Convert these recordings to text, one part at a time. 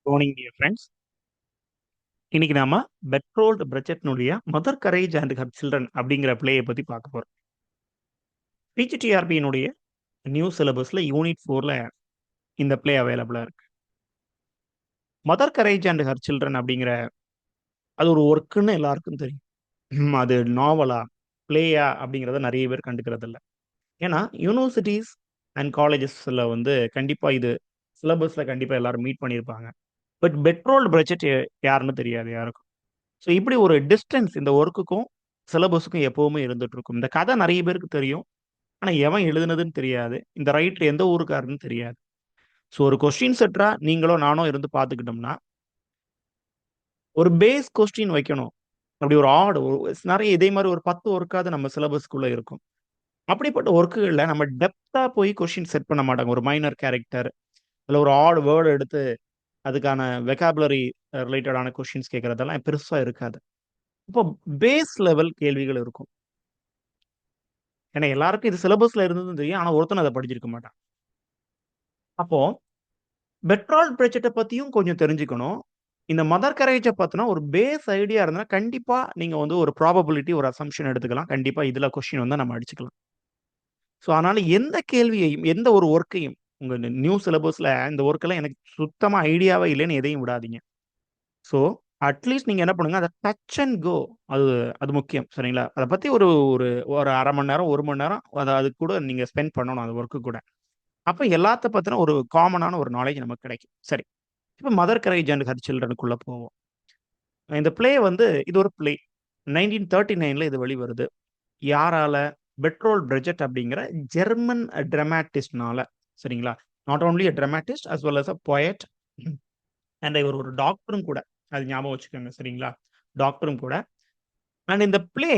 Morning dear friends. இன்னைக்கு நாம Bertolt பட்ஜெட்னுடைய Mother courage and her children அப்படிங்கிற பிளேயை பத்தி பார்க்க போறோம். பிஜிடிஆர்பியினுடைய நியூ சிலபஸ்ல யூனிட் 4ல இந்த பிளே அவைலபிளா இருக்கு. Mother courage and her children அப்படிங்கிற அது ஒரு ஒர்க்குன்னு எல்லாருக்கும் தெரியும். அது நாவலா பிளேயா அப்படிங்கிறத நிறைய பேர் கண்டுக்கிறது இல்லை. ஏன்னா யூனிவர்சிட்டிஸ் அண்ட் காலேஜஸ்ல கண்டிப்பா இது சிலபஸ்ல கண்டிப்பா எல்லாரும் மீட் பண்ணியிருப்பாங்க. பட் பெட்ரோல் பட்ஜெட் யாருன்னு தெரியாது யாருக்கும். ஸோ இப்படி ஒரு டிஸ்டன்ஸ் இந்த ஒர்க்குக்கும் சிலபஸுக்கும் எப்பவுமே இருந்துட்டு இருக்கும். இந்த கதை நிறைய பேருக்கு தெரியும். ஆனா எவன் எழுதுனதுன்னு தெரியாது. இந்த ரைட்டர் எந்த ஊருக்காருன்னு தெரியாது. ஸோ ஒரு கொஸ்டின் செட்டரா நீங்களோ நானோ இருந்து பார்த்துக்கிட்டோம்னா, ஒரு பேஸ் கொஸ்டின் வைக்கணும். அப்படி ஒரு ஆட் நிறைய இதே மாதிரி ஒரு 10 ஒர்க்காவது நம்ம சிலபஸ்க்குள்ள இருக்கும். அப்படிப்பட்ட ஒர்க்குகள்ல நம்ம டெப்த்தா போய் கொஸ்டின் செட் பண்ண மாட்டாங்க. ஒரு மைனர் கேரக்டர் இல்ல ஒரு ஆட் வேர்ட் எடுத்து அதுக்கான வெகாபுலரி ரிலேட்டடான கொஸ்டின்ஸ் கேட்கறதெல்லாம் பெருசா இருக்காது. இப்போ பேஸ் லெவல் கேள்விகள் இருக்கும். ஏன்னா எல்லாருக்கும் இது சிலபஸ்ல இருந்ததும் தெரியும். ஆனா ஒருத்தன் அத படிச்சிருக்க மாட்டான். அப்போ பெட்ரோல் பட்ஜெட்ட பத்தியும் கொஞ்சம் தெரிஞ்சுக்கணும். இந்த மதர் கரேஜ பத்தின ஒரு பேஸ் ஐடியா இருந்தா கண்டிப்பா நீங்க ஒரு ப்ராபபிலிட்டி, ஒரு அசம்ப்ஷன் எடுத்துக்கலாம். கண்டிப்பா இதுல கொஸ்டின் நம்ம அடிச்சுக்கலாம். ஸோ அதனால எந்த கேள்வியையும், எந்த ஒரு வொர்க்கையும் உங்க நியூ சிலபஸ்ல இந்த வொர்க்லாம் எனக்கு சுத்தமா ஐடியாவே இல்லன்னு எதையும் விடாதீங்க. ஸோ அட்லீஸ்ட் நீங்க என்ன பண்ணுங்க, அத டச் அண்ட் கோ. அது அது முக்கியம். சரிங்களா? அத பத்தி ஒரு ஒரு ஒரு 1/2 மணி நேரம், 1 மணி நேரம் அதுக்கு கூட நீங்க ஸ்பெண்ட் பண்ணணும் அந்த வொர்க்கு கூட. அப்ப எல்லாத்த பத்தின ஒரு காமனான ஒரு நாலேட்ஜ் நமக்கு கிடைக்கும். சரி. இப்ப மதர் கரேஜ் அண்ட் ஹர் சில்ட்ரனுக்குள்ள போவோம். இந்த பிளே இது ஒரு பிளே. 1939ல இது வெளிவருது. யாரால? பெட்ரோல் பிரெஜெட் அப்படிங்கிற ஜெர்மன் டிராமாட்டிஸ்ட்னால. சரிங்களா? Not only a dramatist as well as a poet and இவர் ஒரு டாக்டரும் கூட. அது ஞாபகம் வச்சுக்கோங்க. சரிங்களா? டாக்டரும் கூட. அண்ட் இந்த பிளே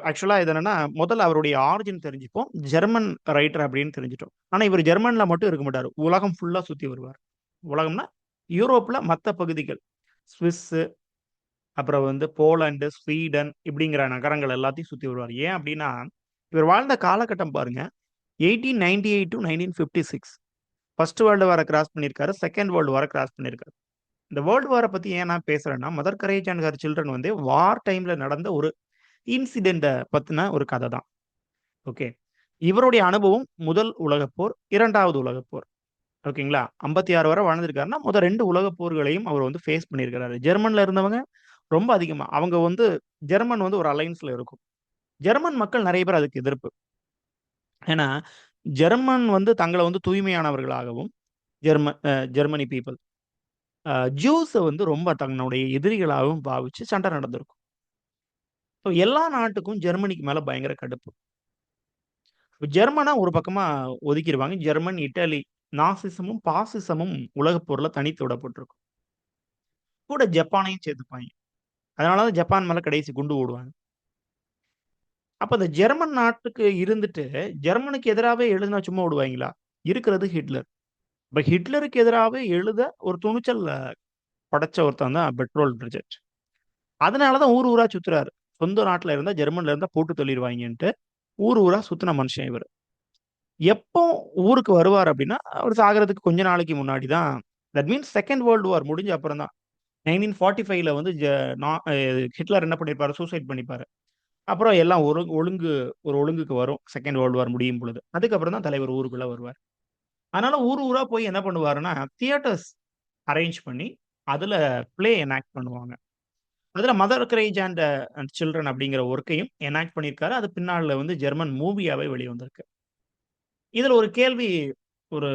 ஆக்சுவலா இது என்னன்னா, முதல்ல அவருடைய ஆரிஜின் தெரிஞ்சுப்போம். ஜெர்மன் ரைட்டர் அப்படின்னு தெரிஞ்சுட்டோம். ஆனா இவர் ஜெர்மன்ல மட்டும் இருக்க மாட்டாரு. உலகம் ஃபுல்லா சுத்தி வருவார். உலகம்னா யூரோப்ல மத்த பகுதிகள். ஸ்விஸ், அப்புறம் போலந்து, ஸ்வீடன் இப்படிங்கிற நகரங்கள் எல்லாத்தையும் சுத்தி வருவார். ஏன் அப்படின்னா, இவர் வாழ்ந்த காலகட்டம் பாருங்க. 1898 to 1956. First world war cross பண்ணியிருக்காரு. செகண்ட் வேர்ல்டு வார கிராஸ் பண்ணியிருக்காரு. இந்த வேர்ல்டு வார பத்தி ஏன் நான் பேசுறேன்னா, Mother courage and her children war டைம்ல நடந்த ஒரு இன்சிடென்ட்ட பத்தின ஒரு கதை தான். ஓகே. இவருடைய அனுபவம் முதல் உலகப் போர், 2வது உலகப் போர். ஓகேங்களா? 56 வரை வாழ்ந்திருக்காருன்னா, முதல் 2 உலகப் போர்களையும் அவர் ஃபேஸ் பண்ணியிருக்கிறாரு. ஜெர்மன்ல இருந்தவங்க ரொம்ப அதிகமா. அவங்க ஜெர்மன் ஒரு அலைன்ஸ்ல இருக்கும். ஜெர்மன் மக்கள் நெறைய பேர் அதுக்கு எதிர்ப்பு. ஏன்னா, ஜெர்மன் தங்கள தூய்மையானவர்களாகவும், ஜெர்மனி பீப்பிள் ஜூஸ ரொம்ப தன்னுடைய எதிரிகளாகவும் பாவிச்சு சண்டை நடந்திருக்கும். ஸோ எல்லா நாட்டுக்கும் ஜெர்மனிக்கு மேல பயங்கர கடுப்பு. ஜெர்மனா ஒரு பக்கமா ஒதுக்கிருவாங்க. ஜெர்மன், இட்டாலி நாசிசமும், பாசிசமும் உலகப் போர்ல தனித்து விடப்பட்டிருக்கும். கூட ஜப்பானையும் சேர்த்துப்பாய்ங்க. அதனால தான் ஜப்பான் மேல கடைசி குண்டு போடுவாங்க. அப்ப அந்த ஜெர்மன் நாட்டுக்கு இருந்துட்டு, ஜெர்மனுக்கு எதிராவே எழுதினா சும்மா விடுவாய்ங்களா? இருக்கிறது ஹிட்லர். இப்ப ஹிட்லருக்கு எதிராவே எழுத ஒரு துணிச்சல் படைச்ச ஒருத்தன் தான் பெட்ரோல் பிரிட்ஜெட். அதனால தான் ஊர் ஊரா சுத்துறாரு. சொந்த நாட்டுல இருந்தா, ஜெர்மன்ல இருந்தா போட்டு தள்ளிருவாய்ங்கன்ட்டு, ஊர் ஊரா சுத்துன மனுஷன் இவரு. எப்போ ஊருக்கு வருவார் அப்படின்னா, அவர் சாகறதுக்கு கொஞ்ச நாளைக்கு முன்னாடி தான். That means second world war முடிஞ்ச அப்புறம் தான். 1945ல வந்து ஜ நா அ ஹிட்லர் என்ன பண்ணியிருப்பாரு, சூசைட் பண்ணிப்பாரு. அப்புறம் எல்லாம் ஒரு ஒழுங்குக்கு வரும். 2ண்ட் வேர்ல்ட் வார் முடியும் பொழுது. அதுக்கப்புறம் தான் தலைவர் ஊருக்குள்ள வருவார். அதனால ஊர் ஊரா போய் என்ன பண்ணுவாருன்னா, தியேட்டர்ஸ் அரேஞ்ச் பண்ணி, அதுல பிளே எனாக்ட் பண்ணுவாங்க. அதுல mother courage and and children அப்படிங்கிற ஒர்க்கையும் எனாக்ட் பண்ணியிருக்காரு. அது பின்னால ஜெர்மன் மூவியாவே வெளிவந்திருக்கு. இதுல ஒரு கேள்வி ஒரு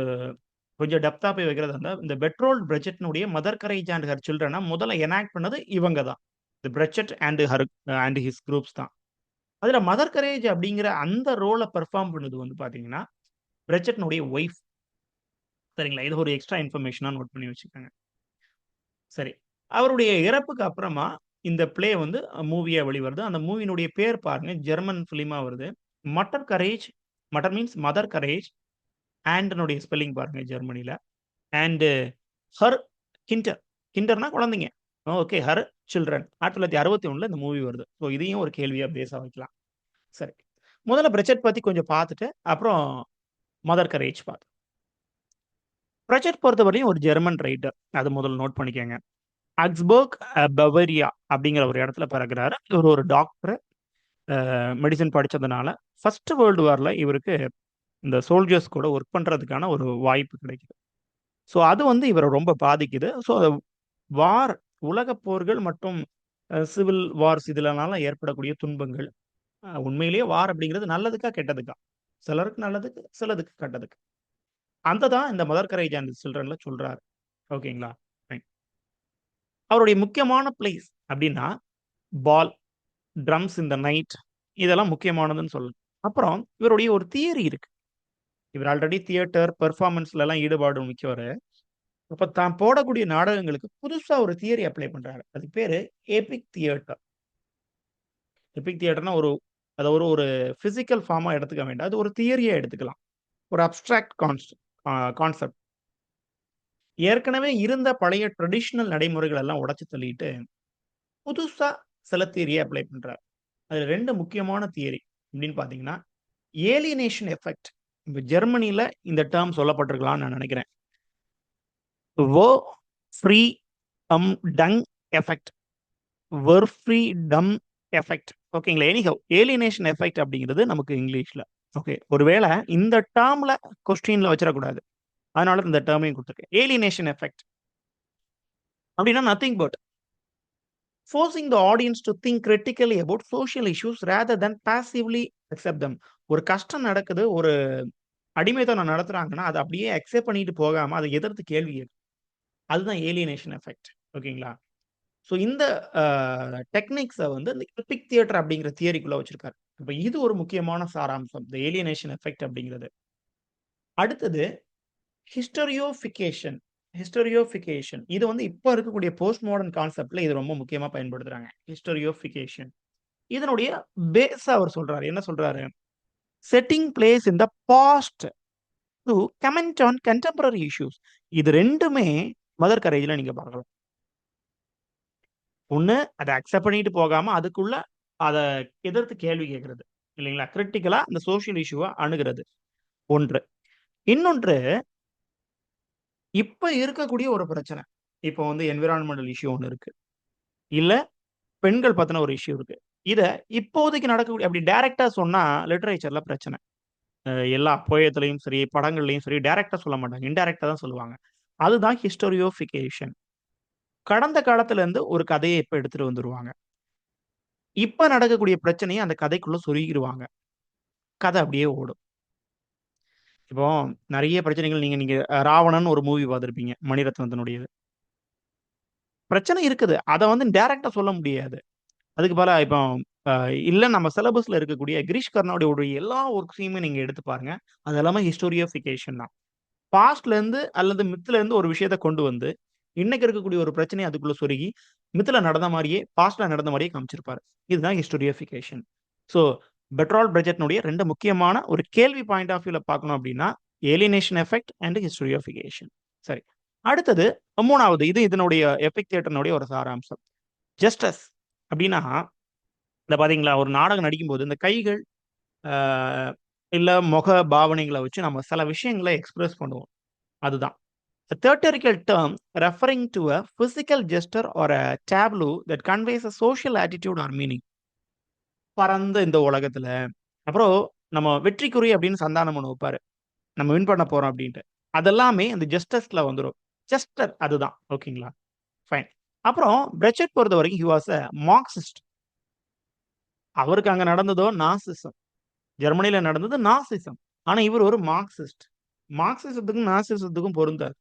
கொஞ்சம் டெப்த்தா போய் வைக்கிறதா இருந்தா, இந்த பெட்ரோல் பிரெட்ஜெட்னுடைய மதர் கரேஜ் அண்ட் ஹர் சில்ட்ரன முதல்ல எனாக்ட் பண்ணது இவங்க தான். The Brecht and his groups தான். அதுல மதர் கரேஜ் அப்படிங்கிற அந்த ரோல பெர்ஃபார்ம் பண்ணது பார்த்தீங்கன்னா, பிரெட்ஜெட்னுடைய ஒய்ஃப். சரிங்களா? இது ஒரு எக்ஸ்ட்ரா இன்ஃபர்மேஷனா நோட் பண்ணி வச்சுக்கோங்க. சரி. அவருடைய இறப்புக்கு அப்புறமா இந்த பிளே மூவியா வெளிவருது. அந்த மூவியினுடைய பேர் பாருங்க, ஜெர்மன் ஃபிலிமா வருது. மட்டர் கரேஜ். மட்டர் மீன்ஸ் மதர் கரேஜ். அண்ட்னுடைய ஸ்பெல்லிங் பாருங்க ஜெர்மனில. அண்ட் ஹர் கிண்டர். கிண்டர்னா குழந்தைங்க. ஓகே. Her children. 1961ல இந்த மூவி வருது. ஸோ இதையும் ஒரு கேள்வியா பேச வைக்கலாம். சரி. முதல்ல பிரெட்ஜெட் பத்தி கொஞ்சம் பார்த்துட்டு, அப்புறம் மதர் கரேஜ் பார்க்கலாம். ப்ரச்செட் பொறுத்தவரையும் ஒரு ஜெர்மன் ரைட்டர். அது முதல்ல நோட் பண்ணிக்கங்க. ஆக்ஸ்பர்க், பவரியா அப்படிங்கிற ஒரு இடத்துல பிறக்குறாரு. இவர் ஒரு டாக்டர். மெடிசின் படிச்சதுனால, ஃபர்ஸ்ட் வேர்ல்டு வார்ல இவருக்கு இந்த சோல்ஜர்ஸ் கூட ஒர்க் பண்றதுக்கான ஒரு வாய்ப்பு கிடைக்குது. ஸோ அது வந்து இவர ரொம்ப பாதிக்குது. ஸோ வார், உலகப் போர்கள் மற்றும் சிவில் வார்ஸ் இதுலனால ஏற்படக்கூடிய துன்பங்கள். உண்மையிலேயே வார் அப்படிங்கிறது நல்லதுக்கா, கெட்டதுக்கா? சிலருக்கு நல்லதுக்கு, சிலதுக்கு கெட்டதுக்கு. அந்த தான் இந்த மதர் கரேஜ் அண்ட் சில்ட்ரன்ல சொல்றாரு. ஓகேங்களா? ஃபைன். அவருடைய முக்கியமான பிளேஸ் அப்படின்னா, பால், ட்ரம்ஸ் இன் த நைட் இதெல்லாம் முக்கியமானதுன்னு சொல்லலாம். அப்புறம் இவருடைய ஒரு தியரி இருக்கு. இவர் ஆல்ரெடி தியேட்டர், பெர்ஃபார்மன்ஸ்லலாம் ஈடுபாடு மிக்கவரு. அப்ப தான் போடக்கூடிய நாடகங்களுக்கு புதுசா ஒரு தியரி அப்ளை பண்றாரு. அதுக்கு பேரு எபிக் தியேட்டர். எபிக் தியேட்டர்னா அத ஒரு ஒரு பிசிக்கல் ஃபார்மா எடுத்துக்க வேண்டாம். அது ஒரு தியரியா எடுத்துக்கலாம். ஒரு அப்ஸ்ட்ராக்ட் கான்செப்ட். ஏற்கனவே இருந்த பழைய ட்ரெடிஷனல் நடைமுறைகள் எல்லாம் உடைச்சு தள்ளிட்டு, புதுசா சில தியரிய அப்ளை பண்றாரு. அதுல 2 முக்கியமான தியரி எப்படின்னு பார்த்தீங்கன்னா, ஏலியனேஷன் எஃபெக்ட். இப்ப ஜெர்மனில இந்த டெர்ம் சொல்லப்பட்டிருக்கலாம்னு நான் நெனைக்கிறேன். வோ ஃப்ரீ டங் எஃபெக்ட். வெர்ஃப்ரீ டம் எஃபெக்ட். ஓகேங்களா? எனிஹவ் ஏலியனேஷன் எஃபெக்ட் அப்படிங்கிறது நமக்கு இங்கிலீஷ்ல. ஓகே. ஒருவேள இந்த டெர்ம்ல கொஸ்டின்ல வச்சிறக்கூடாது. அதனால இந்த டெர்மையும் குடுத்துருக்கேன். ஏலியனேஷன் எஃபெக்ட் அப்படின்னா nothing but forcing the audience to think critically about social issues rather than passively accept them. ஒரு கஷ்டம் நடக்குது, ஒரு அடிமைத்தனம் நடத்துறாங்கன்னா, அத அப்படியே அக்செப்ட் பண்ணிட்டு போகாம, அத எதிர்த்து கேள்வி கேட்கும். அதுதான் ஏலியனேஷன் எஃபெக்ட். ஓகேங்களா? ஸோ இந்த அ டெக்னிக்ஸ வந்து இந்த எபிக் தியேட்டர் அப்படிங்கிற தியரிக்குள்ள வச்சிருக்காரு. இப்ப இது ஒரு முக்கியமான சாராம்சம். இந்த ஏலியனேஷன் எஃபெக்ட் அப்படிங்கிறது. அடுத்தது ஹிஸ்டரியோஃபிகேஷன். ஹிஸ்டரியோஃபிகேஷன். இது வந்து இப்ப இருக்கக்கூடிய போஸ்ட் மாடர்ன் கான்செப்ட்ல இது ரொம்ப முக்கியமா பயன்படுத்துறாங்க. ஹிஸ்டரியோஃபிகேஷன். இதனுடைய பேஸ அவர் சொல்றாரு. என்ன சொல்றாரு? Setting place in the past to comment on contemporary issues. இது 2மே மதர் கரேஜ்ல நீங்க பார்க்கலாம். ஒண்ணு அத அக்செப்ட் பண்ணிட்டு போகாம, அதுக்குள்ள அத எதிர்த்து கேள்வி கேட்கிறது. இல்லைங்களா? கிரிட்டிக்கலா அந்த சோசியல் இஷ்யூவ அணுகுறது. ஒன்று. இன்னொன்று, இப்ப இருக்கக்கூடிய ஒரு பிரச்சனை. இப்ப வந்து என்விரான்மென்டல் இஷ்யூ ஒண்ணு இருக்கு. இல்ல பெண்கள் பத்தின ஒரு இஷ்யூ இருக்கு. இத இப்போதைக்கு நடக்கக்கூடிய அப்படி டைரக்ட்டா சொன்னா லிட்டரேச்சர்ல பிரச்சனை. எல்லா போயத்திலயும் சரி, படங்கள்லயும் சரி டைரக்ட்டா சொல்ல மாட்டாங்க. இன்டைரக்ட்டா தான் சொல்லுவாங்க. அதுதான் ஹிஸ்டோரியோஃபிகேஷன். கடந்த காலத்துல இருந்து ஒரு கதைய இப்ப எடுத்துட்டு வந்துருவாங்க. இப்ப நடக்கக்கூடிய பிரச்சனைய அந்த கதைக்குள்ள சொருகிருவாங்க. கதை அப்படியே ஓடும். இப்போ நெறைய பிரச்சனைகள் நீங்க நீங்க ராவணன் ஒரு மூவி பார்த்திருப்பீங்க. மணிரத்னத்தினுடையது. பிரச்சனை இருக்குது. அத வந்து டைரக்ட்டா சொல்ல முடியாது. அதுக்கு பதிலா இப்போ அ இல்ல நம்ம சிலபஸ்ல இருக்கக்கூடிய கிரீஷ் கர்னாடியோட எல்லா ஒர்க்ஸையுமே நீங்க எடுத்து பாருங்க. அது எல்லாமே ஹிஸ்டோரியோஃபிகேஷன் தான். பாஸ்ட்லேருந்து அல்லது மித்லேருந்து ஒரு விஷயத்த கொண்டு வந்து, இன்னைக்கு இருக்கக்கூடிய ஒரு பிரச்சனைய அதுக்குள்ள சொருகி, மித்ல நடந்த மாரியே, பாஸ்ட்ல நடந்த மாரியே காமிச்சிருப்பாரு. இதுதான் ஹிஸ்டோரியோஃபிகேஷன். ஸோ, பெர்ட்ரால்ட் பிரெஜெட்னுடைய 2 முக்கியமான ஒரு கேள்வி பாயிண்ட் ஆஃப் வியூல பார்க்கணும் அப்டின்னா, ஏலியனேஷன் எஃபெக்ட் அண்ட் ஹிஸ்டோரியோஃபிகேஷன். சரி. அடுத்தது 3வது இது இதனுடைய எபிக் தியேட்டர்னுடைய ஒரு சாராம்சம். ஜஸ்டிஸ் அப்டின்னா, இந்த பார்த்தீங்களா, ஒரு நாடகம் நடிக்கும்போது இந்த கைகள், ஆ இல்ல முக பாவனைகள வச்சு நம்ம சில விஷயங்கள எக்ஸ்பிரஸ் பண்ணுவோம். அதுதான். A theatrical term referring to a physical gesture or a tableau that conveys a social attitude or meaning. பரந்த இந்த உலகத்துல, அப்புறம் நம்ம வெற்றிக்குறி அப்படின்னு சந்தானம் ஒண்ணு வைப்பாரு. நம்ம வின் பண்ண போறோம் அப்படின்ட்டு. அதெல்லாமே அந்த ஜஸ்டஸ்ல வந்துரும். ஜஸ்டர் அதுதான். ஓகேங்களா? ஃபைன். அப்புறம் பிரெச்செட் பொறுத்தவரைக்கும் ஹி வாஸ் அ மார்க்சிஸ்ட். அவருக்கு அங்க நடந்ததோ நாசிசம். ஜெர்மனில நடந்தது நாசிசம். ஆனா இவர் ஒரு மார்க்சிஸ்ட். மார்க்சிசத்துக்கும் நாசிசத்துக்கும் பொருந்தாது.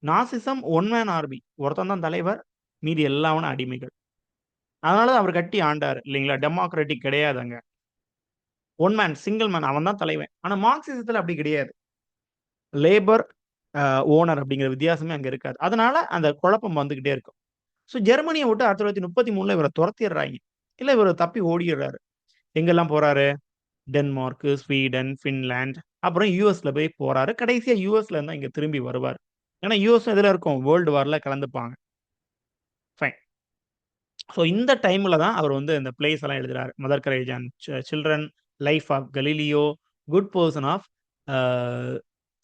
நாசிசம் ஒன் மேன் ஆர்மி. ஒருத்தன் தான் தலைவர். மீதி எல்லாவனும் அடிமைகள். அதனால தான் அவர் கட்டி ஆண்டாரு இல்லைங்களா? டெமோக்ராட்டிக் கிடையாது அங்க. ஒன் மேன், சிங்கிள் மேன் அவன் தான் தலைவன். ஆனா மார்க்சிசத்துல அப்படி கிடையாது. லேபர், ஓனர் அப்படிங்கிற வித்தியாசமே அங்க இருக்காது. அதனால அந்த குழப்பம் வந்துகிட்டே இருக்கும். ஸோ ஜெர்மனிய விட்டு 1933ல இவர தொரத்திர்றாய்ங்க. இல்ல இவரு தப்பி ஓடிர்றாரு. எங்கெல்லாம் போறாரு? டென்மார்க், ஸ்வீடன், பின்லாந்து, அப்புறம் யுஎஸ்ல போய் போறாரு. கடைசியா யுஎஸ்ல இருந்து தான் இங்க திரும்பி வருவாரு. ஏன்னா யுஎஸும் எதுல இருக்கும்? வேர்ல்டு வார்ல கலந்துப்பாங்க. ஃபைன். ஸோ இந்த டைம்ல தான் அவர் வந்து இந்த பிளேஸ் எல்லாம் எழுதுறாரு. Mother courage and children, life of Galileo, good person of uh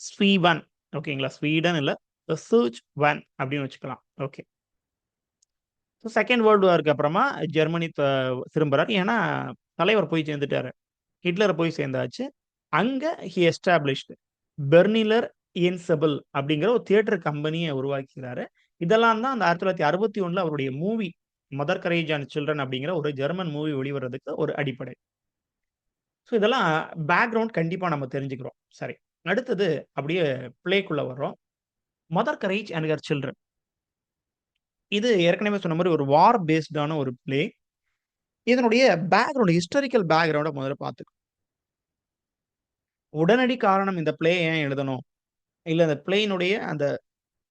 Szechwan ஓகேங்களா? ஸ்வீடன் இல்ல, சர்ச் வேன் அப்படின்னு வச்சுக்கலாம். ஓகே. ஸோ செகண்ட் வேர்ல்டு வாருக்கு அப்புறமா ஜெர்மனி திரும்புறாரு. ஏன்னா, தலைவர் போய் சேர்ந்துட்டாரு. ஹிட்லர் போய் சேர்ந்தாச்சு. அங்க ஹி எஸ்டாப்ளிஷ்ட் பெர்னிலர் என்செபிள் அப்படிங்கிற ஒரு தியேட்டர் கம்பெனிய உருவாக்கிறாரு. இதெல்லாம் தான் அந்த 1961ல அவருடைய movie mother courage and children அப்படிங்கிற ஒரு ஜெர்மன் மூவி வெளிவர்றதுக்கு ஒரு அடிப்படை. ஸோ இதெல்லாம் பேக்கிரவுண்ட் கண்டிப்பா நம்ம தெரிஞ்சுக்கிறோம். சரி. அடுத்தது அப்படியே பிளேக்குள்ள வர்றோம். Mother courage and her children. இது ஏற்கனவே சொன்ன மாரி ஒரு வார் பேஸ்டான ஒரு பிளே. இதனுடைய பேக்கிரவுண்ட் ஹிஸ்டாரிக்கல் பேக்கிரவுண்ட முதல்ல பார்த்துக்கணும். உடனடி காரணம் இந்த பிளே ஏன் எழுதணும்? இல்ல அந்த பிளேயினுடைய அந்த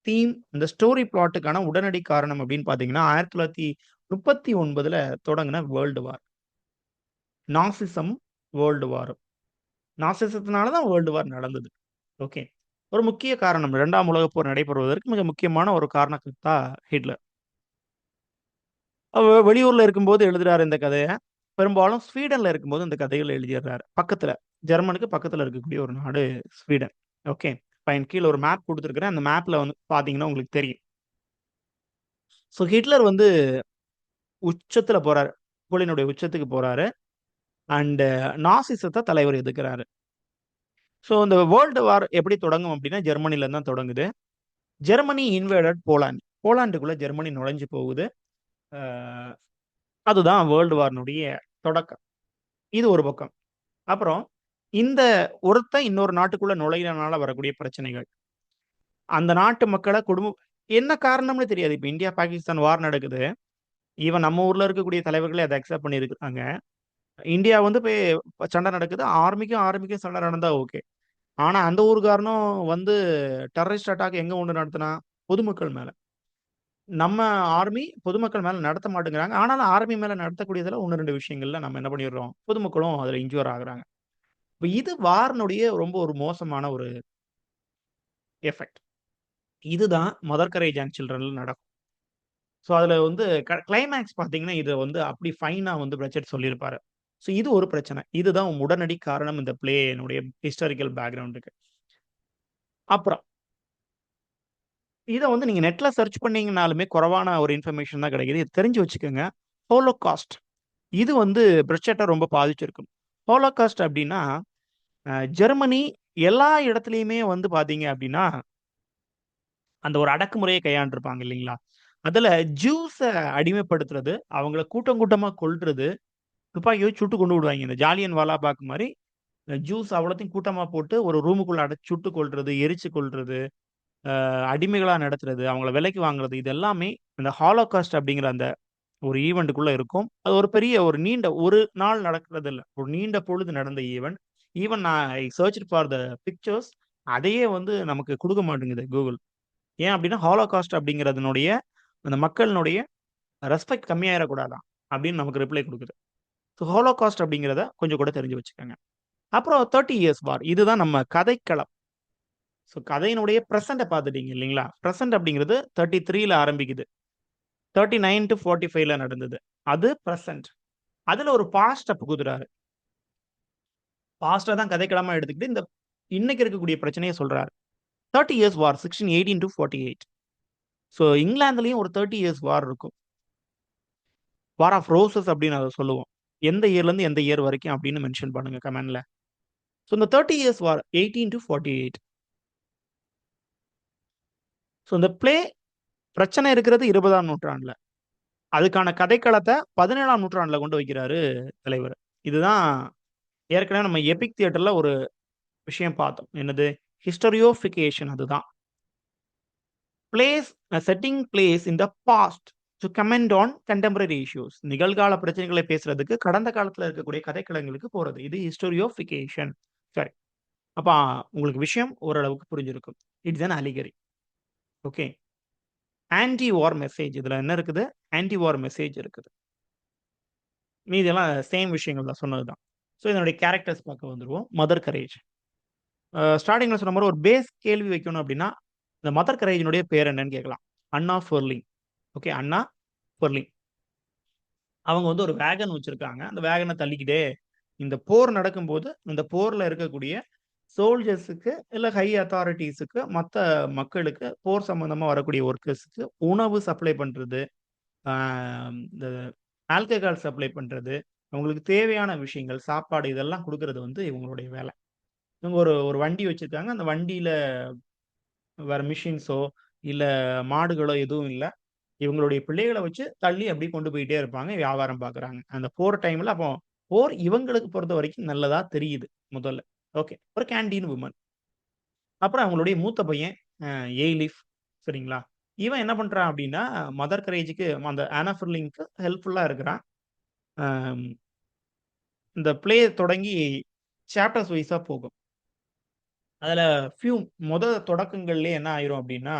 தீம், இந்த ஸ்டோரி பிளாட்டுக்கான உடனடி காரணம் அப்படின்னு பார்த்தீங்கன்னா, 1939ல தொடங்குன வேர்ல்டு வார். நாசிசம் world war. நாசிசத்தினால தான் வேர்ல்டு வார் நடந்தது. ஓகே. ஒரு முக்கிய காரணம் 2ஆம் உலகப் போர் நடைபெறுவதற்கு மிக முக்கியமான ஒரு காரணகர்த்தா ஹிட்லர். வெளியூர்ல இருக்கும்போது எழுதுறாரு இந்த கதைய. பெரும்பாலும் ஸ்வீடன்ல இருக்கும்போது இந்த கதைகள எழுதிர்றாரு. பக்கத்துல. ஜெர்மனுக்கு பக்கத்துல இருக்கக்கூடிய ஒரு நாடு ஸ்வீடன். ஓகே. ஃபைன். கீழ ஒரு மேப் குடுத்திருக்கிறேன். அந்த மேப்ல வந்து பார்த்தீங்கன்னா உங்களுக்கு தெரியும். ஸோ ஹிட்லர் வந்து உச்சத்துல போறாரு. புகழினுடைய உச்சத்துக்கு போறாரு. அண்ட் நாசிசத்த தலைவர் எதிர்க்கிறாரு. ஸோ இந்த வேர்ல்டு வார் எப்படி தொடங்கும் அப்படின்னா, ஜெர்மனில இருந்து தான் தொடங்குது. Germany invaded Poland. போலாண்டுக்குள்ள ஜெர்மனி நுழைஞ்சு போகுது. அ அதுதான் வேர்ல்டு வார்னுடைய தொடக்கம். இது ஒரு பக்கம். அப்புறம் இந்த ஒருத்தன் இன்னொரு நாட்டுக்குள்ள நுழையிறனால வரக்கூடிய பிரச்சனைகள். அந்த நாட்டு மக்கள என்ன காரணம்னு தெரியாது. இப்ப இந்தியா, பாகிஸ்தான் வார் நடக்குது. ஈவன் நம்ம ஊர்ல இருக்கக்கூடிய தலைவர்களே அத அக்செப்ட் பண்ணியிருக்காங்க. இந்தியா வந்து போய் சண்டை நடக்குது. ஆர்மிக்கும் சண்டை நடந்தா ஓகே. ஆனா அந்த ஊர்க்காரனும் வந்து டெரரிஸ்ட் அட்டாக் எங்க ஒண்ணு நடத்துனான்? பொதுமக்கள் மேல. நம்ம ஆர்மி பொதுமக்கள் மேல நடத்த மாட்டேங்கிறாங்க. ஆனாலும் ஆர்மி மேல நடத்தக்கூடியதுல 1, 2 விஷயங்கள்ல நம்ம என்ன பண்ணிடுறோம்? பொதுமக்களும் அதுல இன்ஜூர் ஆகுறாங்க. இப்ப இது வார்னுடைய ரொம்ப ஒரு மோசமான ஒரு எஃபெக்ட். இதுதான் மதர் கரேஜ் அண்ட் சில்ட்ரன்ல நடக்கும். ஸோ அதுல வந்து கிளைமாக்ஸ் பார்த்தீங்கன்னா, இத வந்து அப்படி ஃபைனா வந்து பிரெச்செட் சொல்லியிருப்பாரு. ஸோ இது ஒரு பிரச்சனை. இதுதான் உடனடி காரணம் இந்த பிளேயினுடைய ஹிஸ்டாரிக்கல் பேக்கிரவுண்டுக்கு. அப்புறம் இத வந்து நீங்க நெட்ல சர்ச் பண்ணீங்கனாலுமே குறைவான ஒரு இன்ஃபர்மேஷன் தான் கிடைக்குது. இத தெரிஞ்சு வச்சுக்கங்க. ஹோலோகாஸ்ட் இது வந்து பிரெச்செட்ட ரொம்ப பாதிச்சிருக்கும். ஹோலோகாஸ்ட் அப்டின்னா, ஜெர்மனி எல்லா இடத்துலயுமே வந்து பார்த்தீங்க அப்டின்னா, அந்த ஒரு அடக்குமுறைய கையாண்டுருப்பாங்க இல்லைங்களா? அதுல ஜூஸ அடிமைப்படுத்துறது, அவங்கள கூட்டம் கூட்டமா கொல்றது, துப்பாக்கி வச்சு சுட்டு கொன்னு விடுவாய்ங்க. இந்த ஜாலியன் வாலாபாக் மாரி ஜூஸ் அவ்வளத்தையும் கூட்டமா போட்டு ஒரு ரூமுக்குள்ள அடைச்சு சுட்டு கொல்றது, எரிச்சு கொல்றது, அடிமைகளா நடத்துறது, அவங்கள விலைக்கு வாங்குறது, இது எல்லாமே இந்த ஹாலோகாஸ்ட் அப்படிங்கிற அந்த ஒரு ஈவென்ட்க்குள்ள இருக்கும். அது ஒரு பெரிய ஒரு நீண்ட ஒரு நாள் நடக்கிறது இல்ல. ஒரு நீண்ட பொழுது நடந்த ஈவென்ட். ஈவன் நான் ஐ சர்ச்ட் ஃபார் த பிக்சர்ஸ். அதையே வந்து நமக்கு குடுக்க மாட்டேங்குது Google. ஏன் அப்டின்னா, ஹாலோகாஸ்ட் அப்படிங்கிறதனுடைய அந்த மக்களினுடைய ரெஸ்பெக்ட் கம்மியாயிறக்கூடாதாம் அப்படின்னு நமக்கு ரிப்ளை குடுக்குது. ஸோ ஹாலோகாஸ்ட் அப்படிங்கிறத கொஞ்சம் கூட தெரிஞ்சு வச்சுக்கங்க. அப்புறம் 30 இயர்ஸ் வார். இதுதான் நம்ம கதைக்களம். ஸோ கதையினுடைய பிரசன்ட்ட பார்த்துட்டீங்க இல்லைங்களா? பிரசன்ட் அப்படிங்கிறது 33ல ஆரம்பிக்குது. 39 டூ 45ல நடந்தது. அது பிரசன்ட். அதுல ஒரு பாஸ்ட்ட புகுத்துறாரு. பாஸ்ட்ட தான் கதைக்களமா எடுத்துக்கிட்டு, இந்த இன்னைக்கு இருக்கக்கூடிய பிரச்சனைய சொல்றாரு. 30 இயர்ஸ் வார் 1618 டூ 48. ஸோ இங்கிலாந்துலயும் ஒரு 30 இயர்ஸ் வார் இருக்கும். வார் ஆஃப் ரோசஸ் அப்படின்னு அத சொல்லுவோம். எந்த இயர்லேருந்து எந்த இயர் வரைக்கும் அப்படின்னு மென்ஷன் பண்ணுங்க கமெண்ட்ல. ஸோ இந்த 30 இயர்ஸ் வார் 18 டூ 48. ஸோ இந்த பிளே பிரச்சனை இருக்கிறது 20ஆம் நூற்றாண்டுல. அதுக்கான கதைக்களத்த 17ஆம் நூற்றாண்டுல கொண்டு வைக்கிறாரு தலைவர். இதுதான் ஏற்கனவே நம்ம எபிக் தியேட்டர்ல ஒரு விஷயம் பார்த்தோம். என்னது? ஹிஸ்டரியோஃபிகேஷன் அதுதான். Place setting place in the past to comment on contemporary issues. நிகழ்கால பிரச்சனைகளை பேசுறதுக்கு கடந்த காலத்துல இருக்கக்கூடிய கதைக்களங்களுக்கு போறது. இது ஹிஸ்டோரியோஃபிகேஷன். சரி. அப்ப உங்களுக்கு விஷயம் ஓரளவுக்கு புரிஞ்சிருக்கும். It's an allegory. Okay. Anti war message இதுல என்ன இருக்குது? ஆன்டி வார் மெசேஜ் இருக்குது. மீதியெல்லாம் சேம் விஷயங்கள் தான் சொன்னதுதான். ஸோ இதனுடைய கேரக்டர்ஸ் பார்க்க வந்துருவோம். Mother courage. ஸ்டார்ட்டிங்ல சொன்ன மாரி ஒரு பேஸ் கேள்வி வைக்கணும் அப்டின்னா, இந்த மதர் கரேஜினுடைய பேர் என்னன்னு கேட்கலாம். அன்னா ஃபெர்லிங். ஓகே. அன்னா ஃபெர்லிங். அவங்க வந்து ஒரு வேகன் வச்சிருக்காங்க. அந்த வேகன தள்ளிக்கிட்டே இந்த போர் நடக்கும்போது, இந்த போர்ல இருக்கக்கூடிய சோல்ஜர்ஸுக்கு இல்ல ஹை அத்தாரிட்டீஸுக்கு, மத்த மக்களுக்கு போர் சம்பந்தமா வரக்கூடிய ஒர்க்கர்ஸ்க்கு உணவு சப்ளை பண்றது, ஆ இந்த ஆல்கஹால் சப்ளை பண்றது, அவங்களுக்கு தேவையான விஷயங்கள், சாப்பாடு இதெல்லாம் குடுக்குறது வந்து இவங்களுடைய வேலை. இவங்க ஒரு ஒரு வண்டி வச்சிருக்காங்க. அந்த வண்டியில வேற மிஷின்ஸோ, இல்ல மாடுகளோ எதுவும் இல்ல. இவங்களுடைய பிள்ளைகள வச்சு தள்ளி அப்படியே கொண்டு போயிட்டே இருப்பாங்க. வியாபாரம் பார்க்குறாங்க. அந்த போர் டைம்ல அப்போ போர் இவங்களுக்கு பொறுத்தவரைக்கும் நல்லதா தெரியுது முதல்ல. ஓகே. ஒரு கேன்டீன் வுமன். அப்புறம் அவங்களுடைய மூத்த பையன் அ எய்லிஃப் சரிங்களா? இவன் என்ன பண்றான் அப்படின்னா, மதர் கரேஜ்க்கு அந்த ஆனா ஃபெர்லிங்க்கு ஹெல்ப்ஃபுல்லா இருக்கிறான். அம் இந்த ப்ளே தொடங்கி சாப்டர்ஸ் வைஸா போகும். அதுல ஃபியூ தொடக்கங்கள்லயே என்ன ஆயிரும் அப்படின்னா,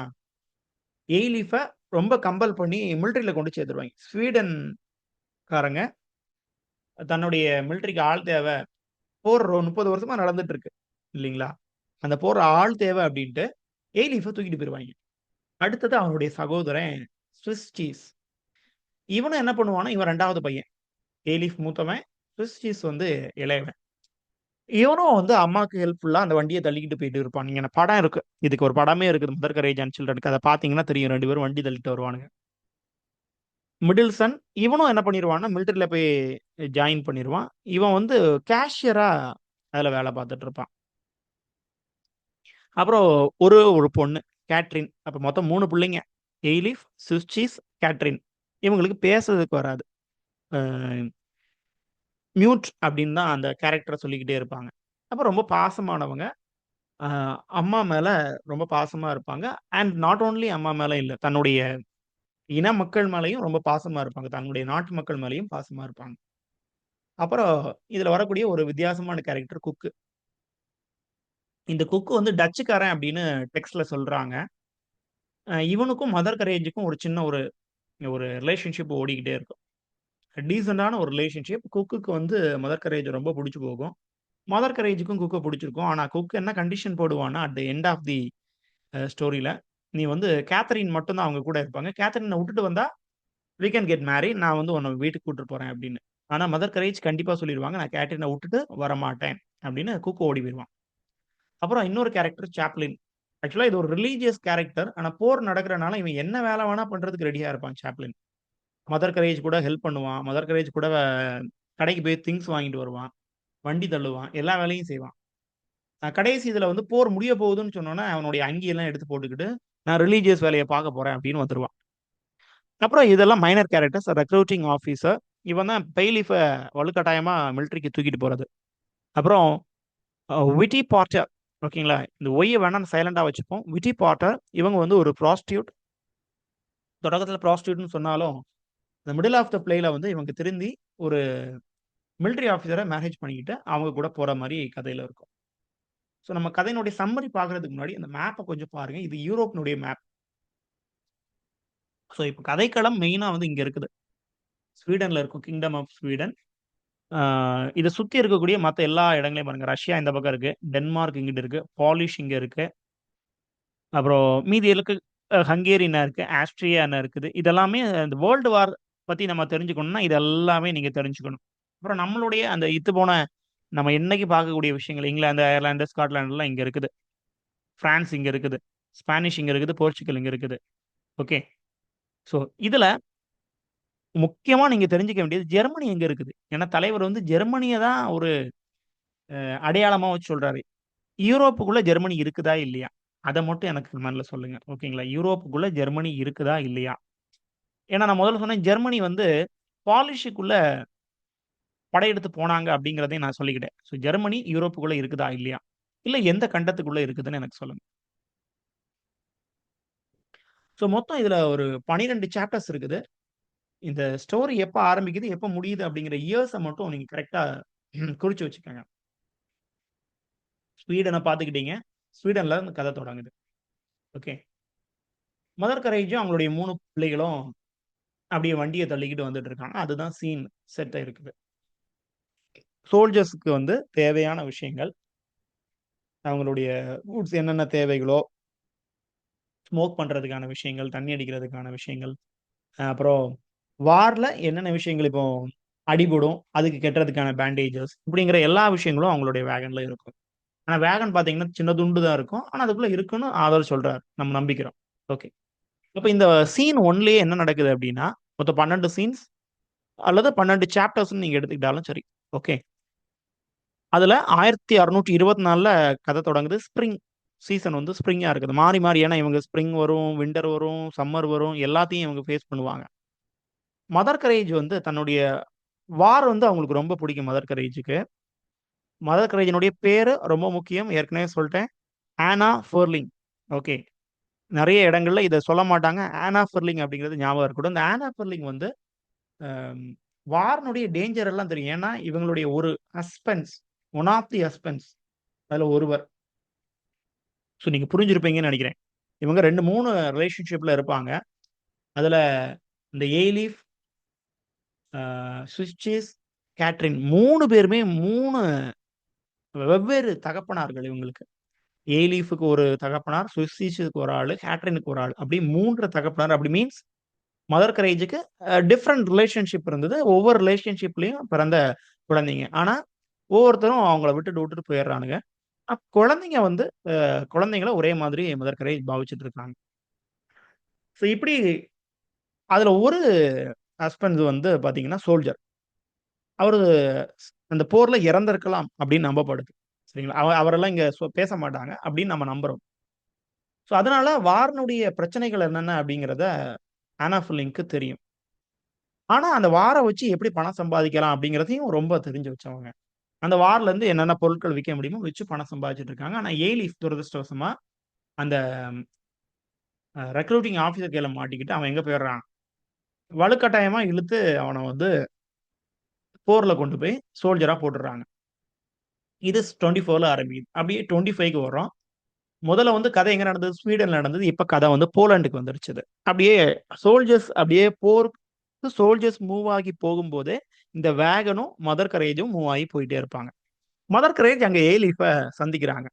எய்லிஃப ரொம்ப கம்பல் பண்ணி மிலிட்டரில கொண்டு சேர்த்துருவாய்ங்க. ஸ்வீடன்காரங்க தன்னுடைய மிலிட்டரிக்கு ஆள் தேவ. போர் 30 வருஷமா நடந்துட்டு இருக்கு. இல்லீங்களா? அந்த போர் ஆள் தேவ அப்டின்ட்டு எய்லீஃப தூக்கிட்டு போயிருவாய்ங்க. அடுத்தது அவனுடைய சகோதரன் ஸ்விஸ் சீஸ். இவனும் என்ன பண்ணுவான்னா, இவன் 2வது பையன். எய்லீஃப் மூத்தவன். ஸ்விஸ் சீஸ் வந்து இளையவன். இவனும் வந்து அம்மாக்கு ஹெல்ப்ஃபுல்லா அந்த வண்டிய தள்ளிக்கிட்டு போயிட்டு இருப்பான். நீங்க படம் இருக்கு. இதுக்கு ஒரு படமே இருக்குது. மதர் கரேஜ் அண்ட் சில்ட்ரனுக்கு. அத பார்த்தீங்கன்னா தெரியும். 2 பேரும் வண்டி தள்ளிட்டு வருவானுங்க. மிடில் சன் இவனும் என்ன பண்ணிருவான்னா, மிலிட்டரில போய் ஜாயின் பண்ணிருவான். இவன் வந்து கேஷியரா அதுல வேல பார்த்துட்டு இருப்பான். அப்புறம் ஒரு ஒரு பொண்ணு கேட்ரின். அப்ப மொத்தம் 3 புள்ளைங்க. எய்லிஃப், சுஸ்சிஸ், கேட்ரின். இவங்களுக்கு பேசுறதுக்கு வராது. அ மியூட் அப்படின்னு தான் அந்த கேரக்டர சொல்லிக்கிட்டே இருப்பாங்க. அப்ப ரொம்ப பாசமானவங்க. அ அம்மா மேல ரொம்ப பாசமா இருப்பாங்க. அண்ட் நாட் ஒன்லி அம்மா மேல இல்ல. தன்னுடைய இன மக்கள் மேலயும் ரொம்ப பாசமா இருப்பாங்க. தன்னுடைய நாட்டு மக்கள் மேலயும் பாசமா இருப்பாங்க. அப்புறம் இதுல வரக்கூடிய ஒரு வித்தியாசமான கேரக்டர் குக்கு. இந்த குக்கு வந்து டச்சுக்காரன் அப்படின்னு டெக்ஸ்ட்ல சொல்றாங்க. இவனுக்கும் மதர் கரேஜுக்கும் ஒரு சின்ன ஒரு ஒரு ரிலேஷன்ஷிப் ஓடிக்கிட்டே இருக்கும். டீசென்ட்டான ஒரு ரிலேஷன்ஷிப். குக்குக்கு வந்து மதர் கரேஜ் ரொம்ப புடிச்சு போகும். மதர் கரேஜுக்கும் குக்க புடிச்சிருக்கும். ஆனா குக் என்ன கண்டிஷன் போடுவான்னா, at the end of the ஸ்டோரில, நீ வந்து கேத்தரின் மட்டும் தான் அவங்க கூட இருப்பாங்க. கேத்தரின வுட்டுட்டு வந்தா, வி கேன் கெட் மேரிட். நான் வந்து உன்ன வீட்டுக்கு கூட்டிட்டு போறேன் அப்படின்னு. ஆனா மதர் கரேஜ் கண்டிப்பா சொல்லிருவாங்க, நான் கேத்தரின வுட்டுட்டு வரமாட்டேன் அப்படின்னு குக் ஓடி போயிருவான். அப்புறம் இன்னொரு கேரக்டர் சாப்ளின். ஆக்சுவலா இது ஒரு ரிலிஜியஸ் கேரக்டர். ஆனா போர் நடக்கிறனால இவன் என்ன வேல வேணா பண்றதுக்கு ரெடியா இருப்பான் சாப்ளின். மதர் கரேஜ் கூட ஹெல்ப் பண்ணுவான். மதர் கரேஜ் கூட கடைக்கு போய் திங்ஸ் வாங்கிட்டு வருவான். வண்டி தள்ளுவான். எல்லா வேலையும் செய்வான். கடைசி இதுல வந்து போர் முடிய போகுதுன்னு சொன்னோனே, அவனுடைய அங்கியெல்லாம் எடுத்து போட்டுக்கிட்டு, நான் ரிலிஜியஸ் வேலைய பார்க்க போறேன் அப்படின்னு வந்துருவான். அப்புறம் இதெல்லாம் மைனர் கேரக்டர்ஸ். Recruiting officer. இவன் தான் பெய்லிஃப வலுக்கட்டாயமா மிலிட்டரிக்கு தூக்கிட்டு போறது. அப்புறம் விட்டி பார்ட்டர். ஓகேங்களா? இந்த ஒய்ய வேணா சைலன்ட்டா வச்சுப்போம். விட்டி பார்ட்டர் இவங்க வந்து ஒரு ப்ராஸ்டியூட். தொடக்கத்தில ப்ராஸ்டியூட்ன்னு சொன்னாலும், இந்த மிடில் ஆஃப் த பிளேல வந்து இவங்க திருந்தி ஒரு மிலிட்டரி ஆஃபிசர மேரேஜ் பண்ணிக்கிட்டு, அவங்க கூட போற மாரி கதையில இருக்கும். ஸோ நம்ம கதையினுடைய சம்மரி பார்க்கறதுக்கு முன்னாடி, அந்த மேப்ப கொஞ்சம் பாருங்க. இது யூரோப்பினுடைய மேப். ஸோ இப்ப கதைக்களம் மெயினா வந்து இங்க இருக்குது. ஸ்வீடன்ல இருக்கும். Kingdom of Sweden. ஆ இத சுத்தி இருக்கக்கூடிய மத்த எல்லா இடங்களையும் பாருங்க. ரஷ்யா இந்த பக்கம் இருக்கு. டென்மார்க் இங்கிட்டு இருக்கு. பாலிஷ் இங்க இருக்கு. அப்புறம் மீதி இருக்கு ஹங்கேரியன் இருக்கு. ஆஸ்ட்ரியான்னு இருக்குது. இதெல்லாமே இந்த வேர்ல்டு வார் பத்தி நம்ம தெரிஞ்சுக்கணும்னா, இது எல்லாமே நீங்க தெரிஞ்சுக்கணும். அப்புறம் நம்மளுடைய அந்த இத்துப்போன நம்ம இன்னைக்கு பார்க்கக்கூடிய விஷயங்கள் இங்கிலாந்து, அயர்லாந்து, ஸ்காட்லாண்டுலாம் இங்க இருக்குது. பிரான்ஸ் இங்க இருக்குது. ஸ்பானிஷ் இங்க இருக்குது. போர்ச்சுகல் இங்க இருக்குது. ஓகே. ஸோ இதுல முக்கியமா நீங்க தெரிஞ்சுக்க வேண்டியது ஜெர்மனி எங்க இருக்குது? ஏன்னா தலைவர் வந்து ஜெர்மனிய தான் ஒரு அடையாளமா வச்சு சொல்றாரு. யூரோப்புக்குள்ள ஜெர்மனி இருக்குதா? இல்லையா? அத மட்டும் எனக்கு கமெண்ட்ல சொல்லுங்க. ஓகேங்களா? யூரோப்புக்குள்ள ஜெர்மனி இருக்குதா? இல்லையா? ஏன்னா நான் முதல்ல சொன்னேன் ஜெர்மனி வந்து பாலிஷுக்குள்ள படையெடுத்து போனாங்க அப்படிங்கிறதையும் நான் சொல்லிக்கிட்டேன். ஸோ ஜெர்மனி யூரோப்புக்குள்ள இருக்குதா? இல்லையா? இல்ல எந்த கண்டத்துக்குள்ள இருக்குதுன்னு எனக்கு சொல்லுங்க. ஸோ மொத்தம் இதுல ஒரு 12 சாப்டர்ஸ் இருக்குது. இந்த ஸ்டோரி எப்ப ஆரம்பிக்குது, எப்ப முடியுது அப்படிங்கிற இயர்ஸ மட்டும் நீங்க கரெக்ட்டா குறிச்சு வச்சுக்கங்க. ஸ்வீடன பார்த்துக்கிட்டீங்க. ஸ்வீடன்ல இந்த கதை தொடங்குது. ஓகே. மதர் கரேஜும் அவங்களுடைய 3 பிள்ளைகளும் அப்படியே வண்டிய தள்ளிக்கிட்டு வந்துட்டு இருக்காங்க. அதுதான் சீன் செட் ஆயிருக்குது. சோல்ஜர்ஸ்க்கு வந்து தேவையான விஷயங்கள், அவங்களுடைய கூட்ஸ் என்னென்ன தேவைகளோ, ஸ்மோக் பண்றதுக்கான விஷயங்கள், தண்ணி அடிக்கிறதுக்கான விஷயங்கள், அப்புறம் வார்ல என்னென்ன விஷயங்கள் இப்போ அடிபடும், அதுக்கு கட்டுறதுக்கான பேண்டேஜஸ் இப்படிங்கிற எல்லா விஷயங்களும் அவங்களுடைய வேகன்ல இருக்கும். ஆனா வேகன் பாத்தீங்கன்னா சின்ன துண்டு தான் இருக்கும். ஆனா அதுக்குள்ள இருக்குன்னு ஆதர் சொல்றாரு. நம்ம நம்பிக்கிறோம். ஓகே. அப்ப இந்த சீன் 1லயே என்ன நடக்குது அப்டின்னா, மொத்தம் 12 சீன்ஸ் அல்லது 12 சாப்டர்ஸ்ன்னு நீங்க எடுத்துக்கிட்டாலும் சரி. ஓகே. அதுல 1624ல கதை தொடங்குது. ஸ்ப்ரிங் சீசன் வந்து ஸ்ப்ரிங்கா இருக்குது. மாறி, மாறி ஏன்னா இவங்க ஸ்ப்ரிங் வரும், வின்டர் வரும், சம்மர் வரும் எல்லாத்தையும் இவங்க ஃபேஸ் பண்ணுவாங்க. மதர் கரேஜ் வந்து தன்னுடைய வார் வந்து அவங்களுக்கு ரொம்ப பிடிக்கும் மதர் கரேஜுக்கு. மதர் கரேஜினுடைய பேரு ரொம்ப முக்கியம். ஏற்கனவே சொல்ட்டேன். ஆனா ஃபெர்லிங். ஓகே. நெறைய இடங்கள்ல இத சொல்ல மாட்டாங்க. ஆனா ஃபெர்லிங் அப்படிங்கிறது ஞாபகம் இருக்கட்டும். இந்த ஆனா ஃபெர்லிங் வந்து அம் வார்னுடைய டேஞ்சர் எல்லாம் தெரியும். ஏன்னா, இவங்களுடைய ஒரு husbands, one of the husbands அதுல ஒருவர். ஸோ நீங்க புரிஞ்சிருப்பீங்கன்னு நெனைக்கிறேன். இவங்க 2, 3 ரிலேஷன்ஷிப்ல இருப்பாங்க. அதுல இந்த ஏலீஃப், அ சுவிட்சஸ், கேட்ரின் 3 பேருமே 3 வெவ்வேறு தகப்பனார்கள் இவங்களுக்கு. ஏலீஃப்க்கு ஒரு தகப்பனார், சுவிஸ்ஸிஸுக்கு ஒரு ஆளு, கேட்ரினுக்கு ஒரு ஆள். அப்படி 3 தகப்பனார். அப்படி மீன்ஸ் மதர் கரேஜுக்கு டிஃபரண்ட் ரிலேஷன்ஷிப் இருந்தது. ஒவ்வொரு ரிலேஷன்ஷிப்லயும் பிறந்த குழந்தைங்க. ஆனா, ஒவ்வொருத்தரும் அவங்கள விட்டுட்டு விட்டுட்டு போயிர்றானுங்க. குழந்தைங்க வந்து குழந்தைங்கள ஒரே மாதிரி மதர் கரேஜ் பாவிச்சுட்டு இருக்காங்க. ஸோ இப்படி அதுல ஒரு ஹஸ்பண்ட் வந்து பாத்தீங்கன்னா சோல்ஜர். அவரு அந்த போர்ல இறந்திருக்கலாம் அப்படின்னு நம்பப்படுது. சரிங்களா? அவரெல்லாம் இங்க பேச மாட்டாங்க அப்படின்னு நம்ம நம்புறோம். ஸோ அதனால வார்னுடைய பிரச்சனைகள் என்னென்ன அப்படிங்கிறத ஆனா ஃபுல்லிங்க்கு தெரியும். ஆனா அந்த வார வச்சு எப்படி பணம் சம்பாதிக்கலாம் அப்படிங்கிறதையும் ரொம்ப தெரிஞ்சு வச்சவங்க. அந்த வார்ல இருந்து என்னென்ன பொருட்கள் விக்க முடியுமோ வச்சு பணம் சம்பாதிச்சுட்டு இருக்காங்க. ஆனா ஏலிஃப் துரதிர்ஷ்டவசமா அந்த ரெக்ரூட்டிங் ஆஃபீசர் கையில மாட்டிக்கிட்டு அவன் எங்க போயிடுறான்? வலுக்கட்டாயமா இழுத்து அவன வந்து போர்ல கொண்டு போய் சோல்ஜரா போட்டுடுறாங்க. இது 24ல ஆரம்பிக்குது. அப்படியே 25க்கு வர்றோம். முதல்ல வந்து கதை எங்க நடந்தது? ஸ்வீடன்ல நடந்தது. இப்ப கதை வந்து போலண்டுக்கு வந்துருச்சு இது. அப்படியே சோல்ஜர்ஸ் அப்படியே போருக்கு சோல்ஜர்ஸ் மூவ் ஆகி போகும்போதே, இந்த வேகனும், மதர் கரேஜும் மூவ் ஆகி போயிட்டே இருப்பாங்க. மதர் கரேஜ் அங்க ஏலீஃப சந்திக்கிறாங்க.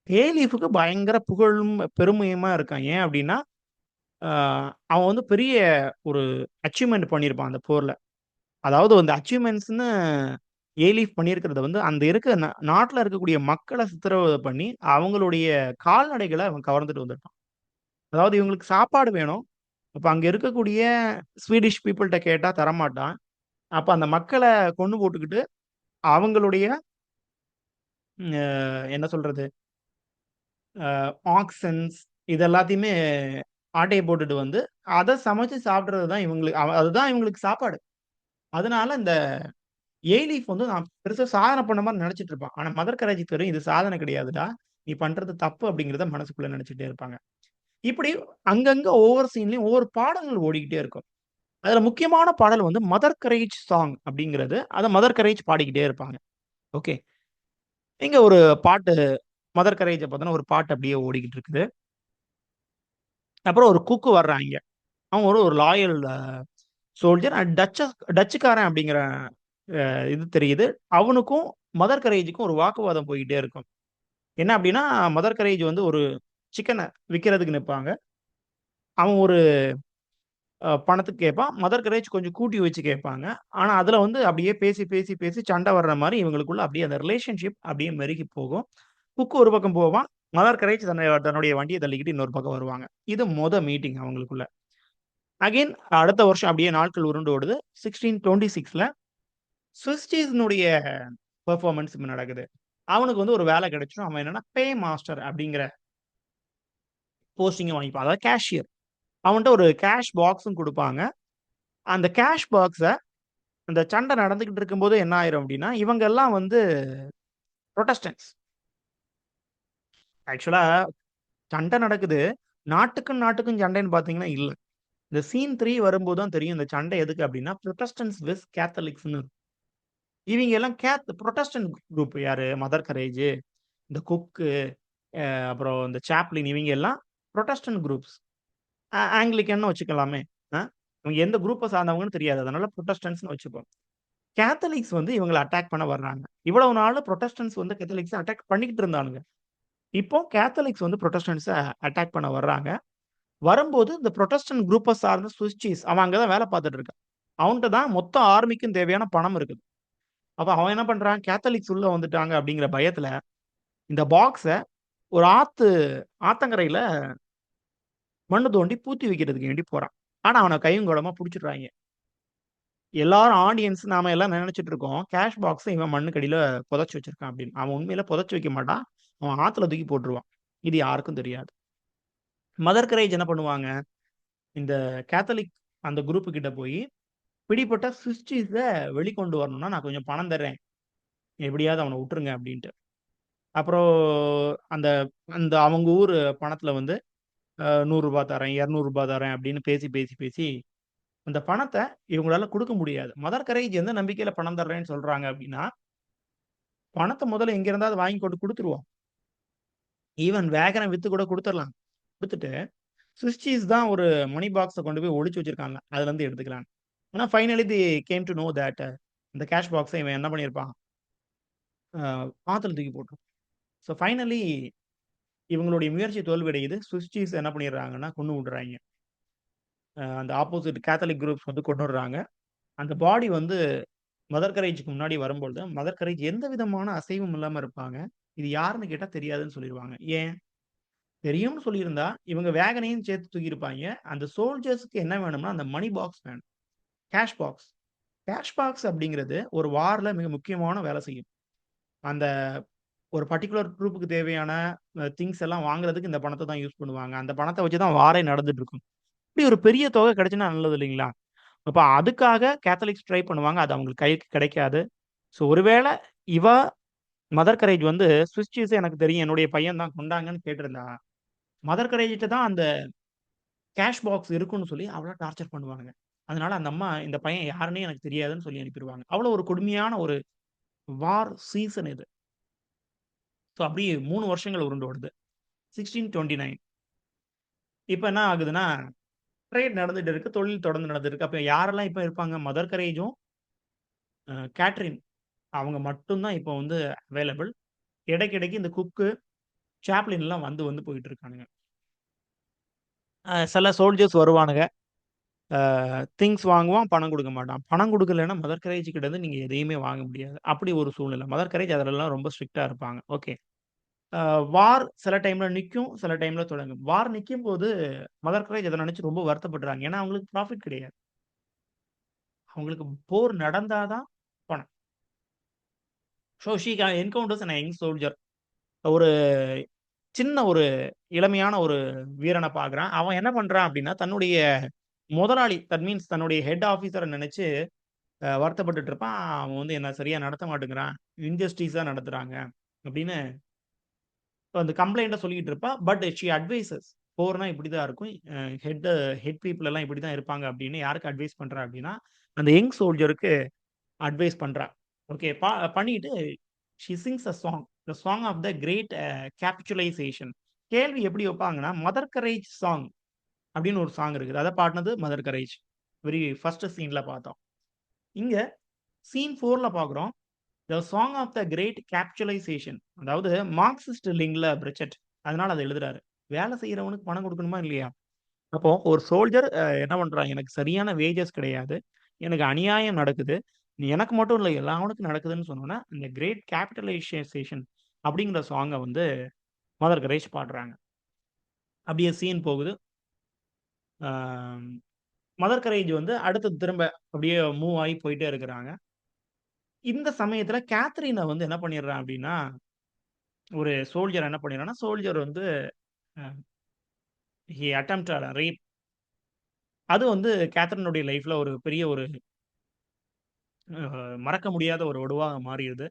ஏலீஃப்க்கு பயங்கர புகழும், பெருமையுமா இருக்கான். ஏன் அப்படின்னா, அ அவன் வந்து பெரிய ஒரு அச்சீவ்மென்ட் பண்ணியிருப்பான் அந்த போர்ல. அதாவது அந்த அச்சீவ்மென்ட்ஸ்ன்னு ஏலீஃப் பண்ணியிருக்கிறத வந்து அந்த இருக்க நாட்டுல இருக்கக்கூடிய மக்கள சித்திரவதை பண்ணி, அவங்களுடைய கால்நடைகள அவன் கவர்ந்துட்டு வந்திருப்பான். அதாவது இவங்களுக்கு சாப்பாடு வேணும். அப்ப அங்க இருக்கக்கூடிய ஸ்வீடிஷ் பீப்பிள்ட்ட கேட்டா தரமாட்டான். அப்ப அந்த மக்கள கொன்னு போட்டுக்கிட்டு, அவங்களுடைய அ என்ன சொல்றது? ஆக்சன்ஸ் இது எல்லாத்தையுமே ஆட்டைய போட்டுட்டு வந்து, அத சமைச்சு சாப்பிடுறது தான் இவங்களுக்கு அதுதான் இவங்களுக்கு சாப்பாடு. அதனால இந்த ஏலீஃப் வந்து நான் பெருசா சாதனை பண்ண மாரி நெனச்சுட்டு இருப்பான். ஆனா மதர் தெரேசாக்கு தெரியும் இது சாதனை கிடையாதுடா. நீ பண்றது தப்பு அப்படிங்கிறத மனசுக்குள்ள நெனச்சுட்டே இருப்பாங்க. இப்படி அங்கங்க ஒவ்வொரு சீன்லயும் ஒவ்வொரு பாடல்கள் ஓடிக்கிட்டே இருக்கும். அதுல முக்கியமான பாடல் வந்து மதர் கரேஜ் சாங் அப்படிங்கிறது. அத மதர் கரேஜ் பாடிக்கிட்டே இருப்பாங்க. ஓகே. இங்க ஒரு பாட்டு மதர் கரேஜ பத்தின ஒரு பாட்டு அப்படியே ஓடிக்கிட்டு இருக்குது. அப்புறம் ஒரு குக் வர்றாய்ங்க. அவன் ஒரு ஒரு லாயல் சோல்ஜர் அண்ட் டச்சுக்காரன் அப்படிங்கிற இது தெரியுது. அவனுக்கும் மதர் கரேஜுக்கும் ஒரு வாக்குவாதம் போயிட்டே இருக்கும். என்ன அப்படின்னா, மதர் கரேஜ் வந்து ஒரு சிக்கன விக்கிறதுக்கு நிப்பாங்க. அவன் ஒரு பணத்துக்கு கேட்பான். மதர் கரேஜ் கொஞ்சம் கூட்டி வச்சு கேட்பாங்க. ஆனா, அதுல வந்து அப்படியே பேசி, பேசி, பேசி சண்டை வர்ற மாரி இவங்களுக்குள்ள அப்படியே அந்த ரிலேஷன்ஷிப் அப்படியே மெருகி போகும். குக் ஒரு பக்கம் போவான். மதர் கரேஜ் தன்னுடைய வண்டிய தள்ளிக்கிட்டு இன்னொரு பக்கம் வருவாங்க. இது மீட்டிங் அவங்களுக்குள்ள. அகைன் அடுத்த வருஷம் அப்படியே நாட்கள் உருண்டு ஓடுது. 1626ல ஸ்விஸ் சீஸ்னுடைய பெர்ஃபார்மன்ஸ் நடக்குது. அவனுக்கு வந்து ஒரு வேலை கிடைச்சுரும். அவன் என்னன்னா, பே மாஸ்டர் அப்படிங்கிற போஸ்டிங்க வாங்கிப்பான். அதாவது கேஷியர். அவன்ட்ட ஒரு கேஷ் பாக்ஸும் குடுப்பாங்க. அந்த கேஷ் பாக்ஸ அந்த சண்டை நடந்துகிட்டு இருக்கும்போது என்ன ஆயிரும் அப்படின்னா, இவங்க எல்லாம் வந்து புரொட்டஸ்டன்ட்ஸ். ஆக்சுவலா சண்டை நடக்குது. நாட்டுக்கும் நாட்டுக்கும் சண்டைன்னு பார்த்தீங்கன்னா இல்ல. இந்த சீன் 3 வரும்போது தான் தெரியும் இந்த சண்டை எதுக்கு அப்படின்னா, புரொட்டஸ்டன்ட்ஸ் வெஸ் கேத்தலிக்ஸ்ன்னு. இவங்க எல்லாம் புரொட்டஸ்டன்ட் குரூப் யாரு? மதர் கரேஜ், இந்த குக்கு, அப்புறம் இந்த சாப்ளின் இவங்க எல்லாம் புரொட்டஸ்டன்ட் குரூப்ஸ். ஆங்கிலிக்கன்னு வச்சுக்கலாமே. அ இவங்க எந்த குரூப்ப சார்ந்தவங்கன்னு தெரியாது. அதனால புரொட்டஸ்டன்ட்ஸ்ன்னு வச்சுப்போம். கேத்தலிக்ஸ் வந்து இவங்கள அட்டாக் பண்ண வர்றாங்க. இவ்வளவு நாள் புரொட்டஸ்டன்ட்ஸ் வந்து கேத்தலிக்ஸ அட்டாக் பண்ணிக்கிட்டு இருந்தானுங்க. இப்போ கேத்தலிக்ஸ் வந்து புரொட்டஸ்டன்ட்ஸ அட்டாக் பண்ண வர்றாங்க. வரும்போது இந்த புரொட்டஸ்டன்ட் குரூப்ப சார்ந்த சுவிஸ் சீஸ் அவன் அங்க தான் வேலை பார்த்துட்டு இருக்கான். அவன்ட்ட தான் மொத்த ஆர்மிக்கும் தேவையான பணம் இருக்குது. அப்ப அவன் என்ன பண்றான்? கேத்தலிக்ஸ் உள்ள வந்துட்டாங்க அப்படிங்கிற பயத்துல, இந்த பாக்ஸை ஒரு ஆத்தங்கரையில மண்ணு தோண்டி பூத்தி வைக்கிறதுக்கு வேண்டி போறான். ஆனா அவனை கையும் களமா பிடிச்சிடுறாங்க. எல்லாரும் ஆடியன்ஸ் நாம எல்லாம் நினைச்சிட்டு இருக்கோம் கேஷ் பாக்ஸ் இவன் மண்ணுக்கடியில புதைச்சு வச்சிருக்கான் அப்படின்னு. அவன் உண்மையில புதைச்சு வைக்க மாட்டான். அவன் ஆத்துல தூக்கி போட்டுருவான். இது யாருக்கும் தெரியாது. மதர் கரேஜ் என்ன பண்ணுவாங்க, இந்த கேத்தலிக் அந்த குரூப் கிட்ட போய் பிடிப்பட்ட சிஸ்டீஸ வெளிக்கொண்டு வரணும்னா நான் கொஞ்சம் பணம் தர்றேன், எப்படியாவது அவனை விட்டுருங்க அப்படின்ட்டு. அப்புறம் அந்த அந்த அவங்க ஊர் பணத்துல வந்து ₹100 தரேன், ₹200 தரேன் அப்படின்னு பேசி பேசி பேசி அந்த பணத்தை இவங்களால கொடுக்க முடியாது. மதர் கரேஜ் எந்த நம்பிக்கையில பணம் தர்றேன்னு சொல்றாங்க அப்படின்னா, பணத்தை முதல்ல எங்க இருந்தாவது வாங்கி கொண்டு கொடுத்துருவோம். ஈவன் வேகனை வித்து கூட கொடுத்துடலாம். கொடுத்துட்டு சுவிஸ் தான் ஒரு மணி பாக்ஸை கொண்டு போய் ஒளிச்சு வச்சிருக்காங்க. அதுல இருந்து எடுத்துக்கலாம். ஆனா finally the came to know that இந்த கேஷ் பாக்ஸை இவன் என்ன பண்ணியிருப்பான், ஆத்துல தூக்கி போட்டுரும். ஸோ ஃபைனலி இவங்களுடைய முயற்சி தோல்வியடையுது. சுவிஸ் என்ன பண்ணிடுறாங்கன்னா கொண்டு விடுறாங்க. அந்த ஆப்போசிட் கேத்தலிக் குரூப்ஸ் வந்து கொண்டு வர்றாங்க. அந்த பாடி வந்து மதர் கரேஜ்க்கு முன்னாடி வரும்பொழுது, மதர் கரேஜ் எந்த விதமான அசைவும் இல்லாம இருப்பாங்க. இது யாருன்னு கேட்டா தெரியாதுன்னு சொல்லிருவாங்க. ஏன்? தெரியும்னு சொல்லியிருந்தா, இவங்க வேகனையும் சேர்த்து தூக்கியிருப்பாய்ங்க. அந்த சோல்ஜர்ஸ்க்கு என்ன வேணும்னா, அந்த மணி பாக்ஸ் வேணும். Cash box. கேஷ் பாக்ஸ் அப்படிங்கிறது ஒரு வார்ல மிக முக்கியமான வேலை செய்யும். அந்த ஒரு பர்ட்டிகுலர் குரூப்புக்கு தேவையான திங்ஸ் எல்லாம் வாங்குறதுக்கு இந்த பணத்த தான் யூஸ் பண்ணுவாங்க. அந்த பணத்த வச்சு தான் வாரே நடந்துட்டு இருக்கும். இப்படி ஒரு பெரிய தொகை கிடைச்சுன்னா நல்லது இல்லைங்களா? அப்ப அதுக்காக கேத்தலிக்ஸ் ட்ரை பண்ணுவாங்க. அது அவங்களுக்கு கைக்கு கிடைக்காது. ஸோ ஒருவேள இவ மதர் கரேஜ் வந்து ஸ்விஸ் சீஸ் எனக்கு தெரியும். என்னுடைய பையன் தான் கொண்டாங்கன்னு கேட்டிருந்தா, மதர் கரேஜ்ட்ட தான் அந்த கேஷ் பாக்ஸ் இருக்குன்னு சொல்லி அவள டார்ச்சர் பண்ணுவானுங்க. அதனால அந்த அம்மா இந்த பையன் யாருன்னே எனக்கு தெரியாதுன்னு சொல்லி அனுப்பிருவாங்க. அவ்வளோ ஒரு கொடுமையான ஒரு வார் சீசன் இது. ஸோ அப்படியே 3 வருஷங்கள் உருண்டு ஓடுது. 1629 இப்ப என்ன ஆகுதுன்னா, ட்ரேட் நடந்துட்டு இருக்கு. தொழில் தொடர்ந்து நடந்துட்டு இருக்கு. அப்ப யாரெல்லாம் இப்ப இருப்பாங்க? மதர் கரேஜும், கேட்ரின் அவங்க மட்டும் தான் இப்போ வந்து அவைலபிள். இடைக்கிடைக்கு இந்த குக்கு, சாப்ளின்லாம் வந்து வந்து போயிட்டு இருக்கானுங்க. சில சோல்ஜர்ஸ் வருவானுங்க. திங்ஸ் வாங்குவான், பணம் குடுக்க மாட்டான். பணம் குடுக்கலன்னா மதர் கரேஜ் கிட்ட இருந்து நீங்க எதையுமே வாங்க முடியாது. அப்படி ஒரு சூழ்நிலை. மதர் கரேஜ் அதுலலாம் ரொம்ப ஸ்ட்ரிக்ட்டா இருப்பாங்க. ஓகே. வார் சில டைம்ல நிக்கும், சில டைம்ல தொடங்கும். வார் நிக்கும்போது மதர் கரேஜ் அத நெனச்சு ரொம்ப வருத்தப்படுறாங்க. ஏன்னா அவங்களுக்கு ப்ராஃபிட் கிடையாது. அவங்களுக்கு போர் நடந்தா தான் பணம். So she encounters an young soldier. ஒரு சின்ன ஒரு இளமையான ஒரு வீரன பார்க்குறான். அவன் என்ன பண்றான் அப்டின்னா, தன்னுடைய முதலாளி தட் மீன்ஸ் தன்னுடைய ஹெட் ஆஃபீசர நெனச்சு வருத்தப்பட்டுட்டு இருப்பான். அவன் வந்து என்ன சரியா நடத்த மாட்டேங்கிறான். இன்ஜஸ்டிஸா நடத்துறாங்க அப்படின்னு அந்த கம்ப்ளைண்ட்ட சொல்லிட்டு இருப்பா. But she advices. போர்னா இப்படிதான் இருக்கும். ஹெட் ஹெட் பீப்பிள் எல்லாம் இப்படிதான் இருப்பாங்க அப்படின்னு யாருக்கு அட்வைஸ் பண்றா அப்படின்னா, அந்த யங் சோல்ஜருக்கு அட்வைஸ் பண்றா. ஓகே. பண்ணிட்டு she sings a song. The song of the great capitulation. கேள்வி எப்படி வைப்பாங்கன்னா, மதர் கரேஜ் சாங் அப்படின்னு ஒரு சாங் இருக்குது. அத பாடுனது மதர் கரேஜ். வெரி ஃபர்ஸ்ட் சீன்ல பார்த்தோம். இங்க சீன் 4ல பார்க்குறோம். The song of the great capitulation. அதாவது மார்க்சிஸ்ட் இல்லைங்களா பிரெச்சட். அதனால அத எழுதுறாரு. வேலை செய்றவனுக்கு பணம் குடுக்கணுமா இல்லையா? அப்போ ஒரு சோல்ஜர் என்ன பண்றான், எனக்கு சரியான வேஜஸ் கிடையாது. எனக்கு அநியாயம் நடக்குது. எனக்கு மட்டும் இல்ல எல்லாவனுக்கும் நடக்குதுன்னு சொன்னோனே, இந்த கிரேட் கேபிட்டலைசேஷன் அப்படிங்கிற சாங்க வந்து மதர் கரேஜ் பாடுறாங்க. அப்படியே சீன் போகுது. ஆ மதர் கரேஜ் வந்து அடுத்து திரும்ப அப்படியே மூவ் ஆயி போயிட்டே இருக்கிறாங்க. இந்த சமயத்துல கேத்ரீன வந்து என்ன பண்ணிடுறான் அப்படின்னா, ஒரு சோல்ஜர் என்ன பண்ணிடுறான்னா, சோல்ஜர் வந்து அ ஹி அட்டெம்ப்டட் ரேப். அது வந்து கேத்ரினுடைய லைஃப்ல ஒரு பெரிய ஒரு மறக்க முடியாத ஒரு ஒடுவா மாறிருது.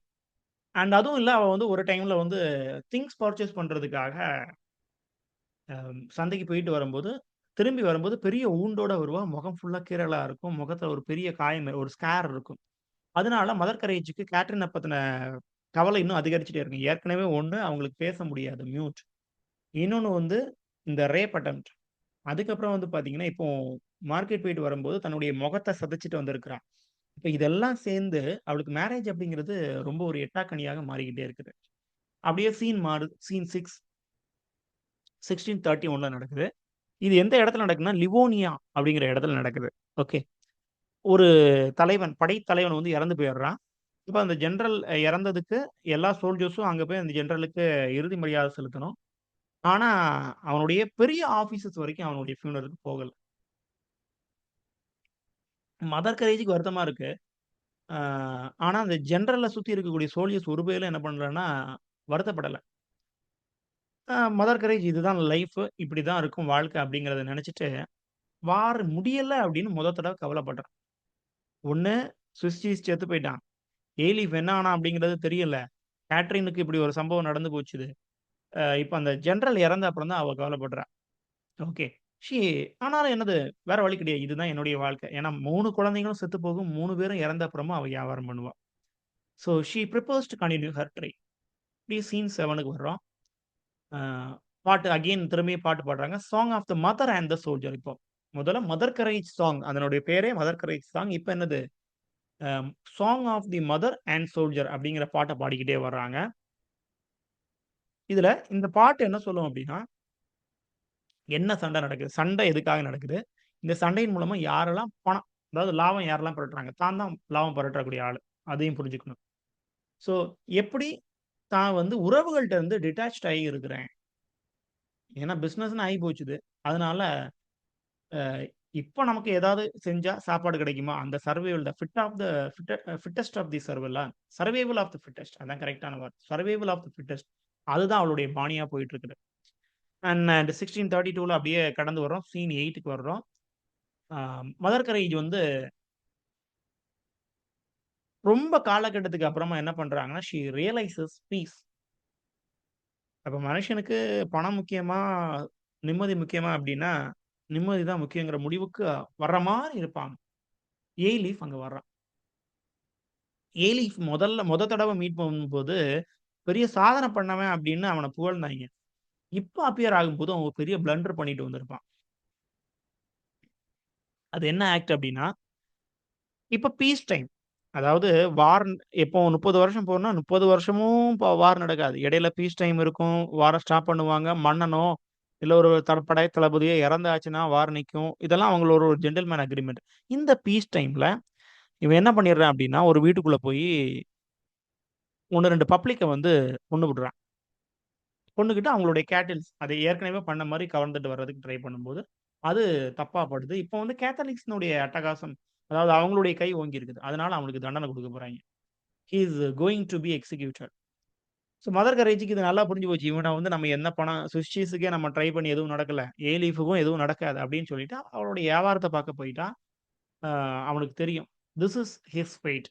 அண்ட் அதுவும் இல்ல, அவ வந்து ஒரு டைம்ல வந்து திங்ஸ் பர்ச்சேஸ் பண்றதுக்காக சந்தைக்கு போயிட்டு வரும்போது, திரும்பி வரும்போது பெரிய வூண்டோட வருவா. முகம் ஃபுல்லா கீறலா இருக்கும். முகத்துல ஒரு பெரிய காயம், ஒரு ஸ்கார் இருக்கும். அதனால மதர் கரேஜ்க்கு கேட்ரின பத்தின கவலை இன்னும் அதிகரிச்சுட்டே இருக்கும். ஏற்கனவே ஒண்ணு அவங்களுக்கு பேச முடியாது, மியூட். இன்னொன்னு வந்து இந்த ரேப் அட்டெம்ப்ட். அதுக்கப்புறம் வந்து பார்த்தீங்கன்னா, இப்போ மார்க்கெட் போயிட்டு வரும்போது தன்னுடைய முகத்த சிதைச்சுட்டு வந்திருக்கிறா. இப்ப இதெல்லாம் சேர்ந்து அவளுக்கு மேரேஜ் அப்படிங்கிறது ரொம்ப ஒரு எட்டாக்கனியாக மாறிக்கிட்டே இருக்குது. அப்படியே சீன் மாறுது. சீன் 6 1631ல நடக்குது. இது எந்த இடத்துல நடக்குதுன்னா, லிவோனியா அப்படிங்கிற இடத்துல நடக்குது. ஓகே. ஒரு தலைவன், படைத்தலைவன் வந்து இறந்து போயிடுறான். இப்ப அந்த ஜெனரல் இறந்ததுக்கு எல்லா சோல்ஜர்ஸும் அங்க போய் அந்த ஜெனரலுக்கு இறுதி மரியாதை செலுத்தணும். ஆனா, அவனுடைய பெரிய ஆபீசர்ஸ் வரைக்கும் அவனுடைய ஃபியூனரலுக்கு போகல. மதர் கரேஜுக்கு வருத்தமா இருக்கு. ஆ ஆனா, அந்த ஜெனரல சுத்தி இருக்கக்கூடிய சோல்ஜர்ஸ் ஒரு பேரும் என்ன பண்ணலன்னா, வருத்தப்படல. மதர் கரேஜ் இதுதான் லைஃப். இப்படிதான் இருக்கும் வாழ்க்கை அப்படிங்கிறத நெனச்சுட்டு, வார் முடியல அப்படின்னு தடவ கவலைப்படுறான். ஒண்ணு ஸ்விஸ் சீஸ் செத்து போயிட்டான். ஏலீஃப் என்ன ஆனான் அப்படிங்கிறது தெரியல. கேட்ரினுக்கு இப்படி ஒரு சம்பவம் நடந்து போச்சுது. இப்ப அந்த ஜெனரல் இறந்த அப்புறம் தான் அவ கவலைப்படுறா. ஓகே. ஷி ஆனாலும் என்னது வேற வழி கிடையாது. இதுதான் என்னுடைய வாழ்க்கை. ஏன்னா 3 குழந்தைகளும் செத்து போகும். 3 பேரும் இறந்த அப்புறமா அவ வியாபாரம் பண்ணுவா. So she prepares to continue her trade. இப்படி சீன் 7க்கு வர்றோம். அ பாட்டு அகைன் திரும்பியும் பாட்டு பாடுறாங்க. Song of the mother and the soldier இப்போ. முதல்ல மதர் கரேஜ் சாங். அதனுடைய பேரே மதர் கரேஜ் சாங். இப்ப என்னது a song of the mother and soldier அப்படிங்கிற பாட்ட பாடிக்கிட்டே வர்றாங்க. இதுல இந்த பாட்டு என்ன சொல்லும் அப்படின்னா, என்ன சண்டை நடக்குது? சண்டை எதுக்காக நடக்குது? இந்த சண்டையின் மூலமா யாரெல்லாம் பணம் அதாவது லாபம் யாரெல்லாம் பெரட்டுறாங்க? தான் தான் லாபம் பெரட்டக்கூடிய ஆளு. அதையும் புரிஞ்சுக்கணும். ஸோ எப்படி தான் வந்து உறவுகள்ட்ட இருந்து டிட்டாச்ட் ஆகி இருக்கிறேன். ஏன்னா பிசினஸ்ன்னு ஆகி போச்சுது. அதனால அ இப்ப நமக்கு ஏதாவது செஞ்சா சாப்பாடு கிடைக்குமா? அந்த survival the fit of the fittest of the survival of the fittest அதான் கரெக்ட்டான வார்த்தை. சர்வைவல் ஆஃப் த ஃபிட்டெஸ்ட் அதுதான் அவளுடைய பாணியா போயிட்டு இருக்குது. அண்ட் 1632ல அப்படியே கடந்து வர்றோம். சீன் 8க்கு வர்றோம். ஆ மதர் கரேஜ் வந்து ரொம்ப காலகட்டத்துக்கு அப்புறமா என்ன பண்றாங்கன்னா, ஷி ரியலைசஸ் பீஸ். அப்ப மனுஷனுக்கு பணம் முக்கியமா? நிம்மதி முக்கியமா? அப்படின்னா, நிம்மதி தான் முக்கியங்கிற முடிவுக்கு வர்ற மாரி இருப்பாங்க. ஏலீஃப் அங்க வர்றான். ஏலீஃப் தடவ மீட் பண்ணும்போது, பெரிய சாதனை பண்ணவன் அப்படின்னு அவன புகழ்ந்தாய்ங்க. இப்ப அப்பியர் ஆகும்போது அவன் ஒரு பெரிய பிளண்டர் பண்ணிட்டு வந்திருப்பான். அது என்ன ஆக்ட் அப்படின்னா, இப்ப பீஸ் டைம். அதாவது வார் இப்போ 30 வருஷம் போனா 30 வருஷமும் வார் நடக்காது. இடையில பீஸ் டைம் இருக்கும். வார ஸ்டாப் பண்ணுவாங்க. மன்னனோ, இல்ல ஒரு படை தளபதியோ இறந்தாச்சுன்னா வார் நிக்கும். இதெல்லாம் அவங்களோட ஒரு ஜென்டில்மேன் அக்ரீமெண்ட். இந்த பீஸ் டைம்ல இவன் என்ன பண்ணிடுறான் அப்படின்னா, ஒரு வீட்டுக்குள்ள போயி 1, 2 பப்ளிக்க வந்து கொன்னு விடுறான். கொன்னுகிட்டு அவங்களுடைய கேட்டில்ஸ் அதை ஏற்கனவே பண்ண மாரி கவர்ந்துட்டு வர்றதுக்கு ட்ரை பண்ணும்போது, அது தப்பா படுது. இப்போ வந்து கேத்தலிக்ஸ்னுடைய அட்டகாசம். அதாவது அவங்களுடைய கை ஓங்கி இருக்குது. அதனால அவனுக்கு தண்டனை குடுக்க போறாய்ங்க. He is going to be executed. So Mother கரேஜுக்கு இது நல்லா புரிஞ்சு போச்சு. இவன வந்து நம்ம என்ன பணம் ஸ்விஸ் சீஸுக்கே நம்ம ட்ரை பண்ணி எதுவும் நடக்கல. ஏ லீஃப்க்கும் எதுவும் நடக்காது அப்படின்னு சொல்லிட்டு, அவளுடைய வியாபாரத்த பார்க்க போயிட்டான். அ அவனுக்கு தெரியும். This is his fate.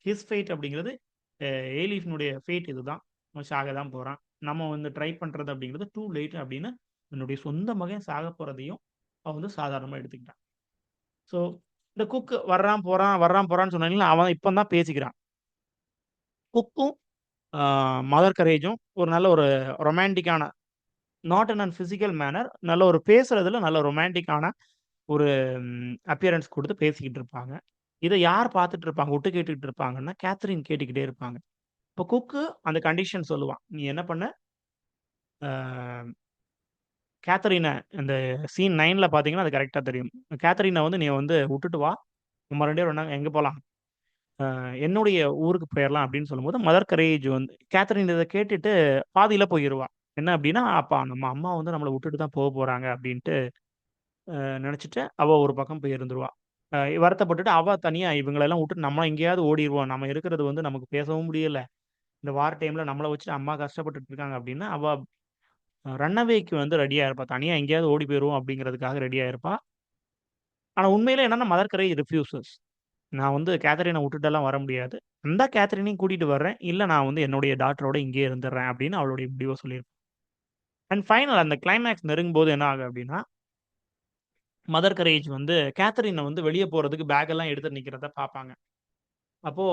His fate அப்படிங்கிறது அ ஏ லீஃப்னுடைய ஃபேட் இதுதான். அவன் சாக தான் போறான். நம்ம வந்து ட்ரை பண்றது அப்படிங்கிறது டூ லேட் அப்படின்னு என்னுடைய சொந்த மகன் சாகப் போறதையும் அவன் வந்து சாதாரணமா எடுத்துக்கிட்டான். ஸோ இந்த குக் வர்றான், போறான், வர்றான், போறான்னு சொன்னாங்கல்ல, அவன் இப்ப தான் பேசிக்கிறான். குக்கும் ஆ மதர் கரேஜும் ஒரு நல்ல ஒரு ரொமான்டிக்கான not in an physical manner நல்ல ஒரு பேசுறதுல நல்ல ரொமான்டிக்கான ஒரு அப்பியரன்ஸ் குடுத்து பேசிக்கிட்டு இருப்பாங்க. இத யார் பார்த்துட்டு இருப்பாங்க? ஒட்டு கேட்டுட்டு இருப்பாங்கன்னா, கேத்தரின் கேட்டுக்கிட்டே இருப்பாங்க. இப்ப குக்கு அந்த கண்டிஷன் சொல்லுவான். "நீ என்ன பண்ணு, ஆ கேத்தரீன" இந்த சீன் 9ல பார்த்தீங்கன்னா, அது கரெக்ட்டா தெரியும். "கேத்தரீன வந்து நீ வந்து உட்டுட்டு வா. நம்ம 2 பேரும் எங்க போலாம்? என்னுடைய ஊருக்கு போயிரலாம்" அப்படின்னு சொல்லும்போது, மதர் கரேஜ் வந்து கேத்தரின் இத கேட்டுட்டு பாதியில போயிருவா. என்ன அப்படின்னா, "அப்ப நம்ம அம்மா வந்து நம்மள உட்டுட்டு தான் போறாங்க" அப்படின்ட்டு நெனச்சுட்டு, அவ ஒரு பக்கம் போய் இருந்துருவா. வருத்தப்பட்டுட்டு அவ தனியா இவங்களெல்லாம் வுட்டுட்டு நம்ம எங்கேயாவது ஓடிருவோம். நம்ம இருக்கிறது வந்து நமக்கு பேசவும் முடியல. இந்த வார் டைம்ல நம்மள வச்சுட்டு அம்மா கஷ்டப்பட்டுட்டு இருக்காங்க அப்டின்னு, அவ ரன் அவேக்கு வந்து ரெடியா இருப்பா. தனியா எங்கேயாவது ஓடி போயிருவோம் அப்டிங்கிறதுக்காக ரெடியா இருப்பா. ஆனா உண்மையிலே என்னன்னா மதர் கரேஜ் ரிஃப்யூசஸ். நான் வந்து கேத்தரின வுட்டுட்டுலாம் வர முடியாது. வந்தா கேத்தரினையும் கூட்டிட்டு வர்றேன். இல்ல நான் வந்து என்னுடைய டாட்டரோட இங்கேயே இருந்துர்றேன் அப்டின்னு அவளுடைய முடிவ சொல்லியிருப்பா. அண்ட் ஃபைனல் அந்த கிளைமாக்ஸ் நெருங்கும்போது என்ன ஆகும் அப்டின்னா, மதர் கரேஜ் வந்து கேத்தரின வந்து வெளிய போறதுக்கு பேக் எல்லாம் எடுத்துட்டு நிக்கிறத பாப்பாங்க. அப்போ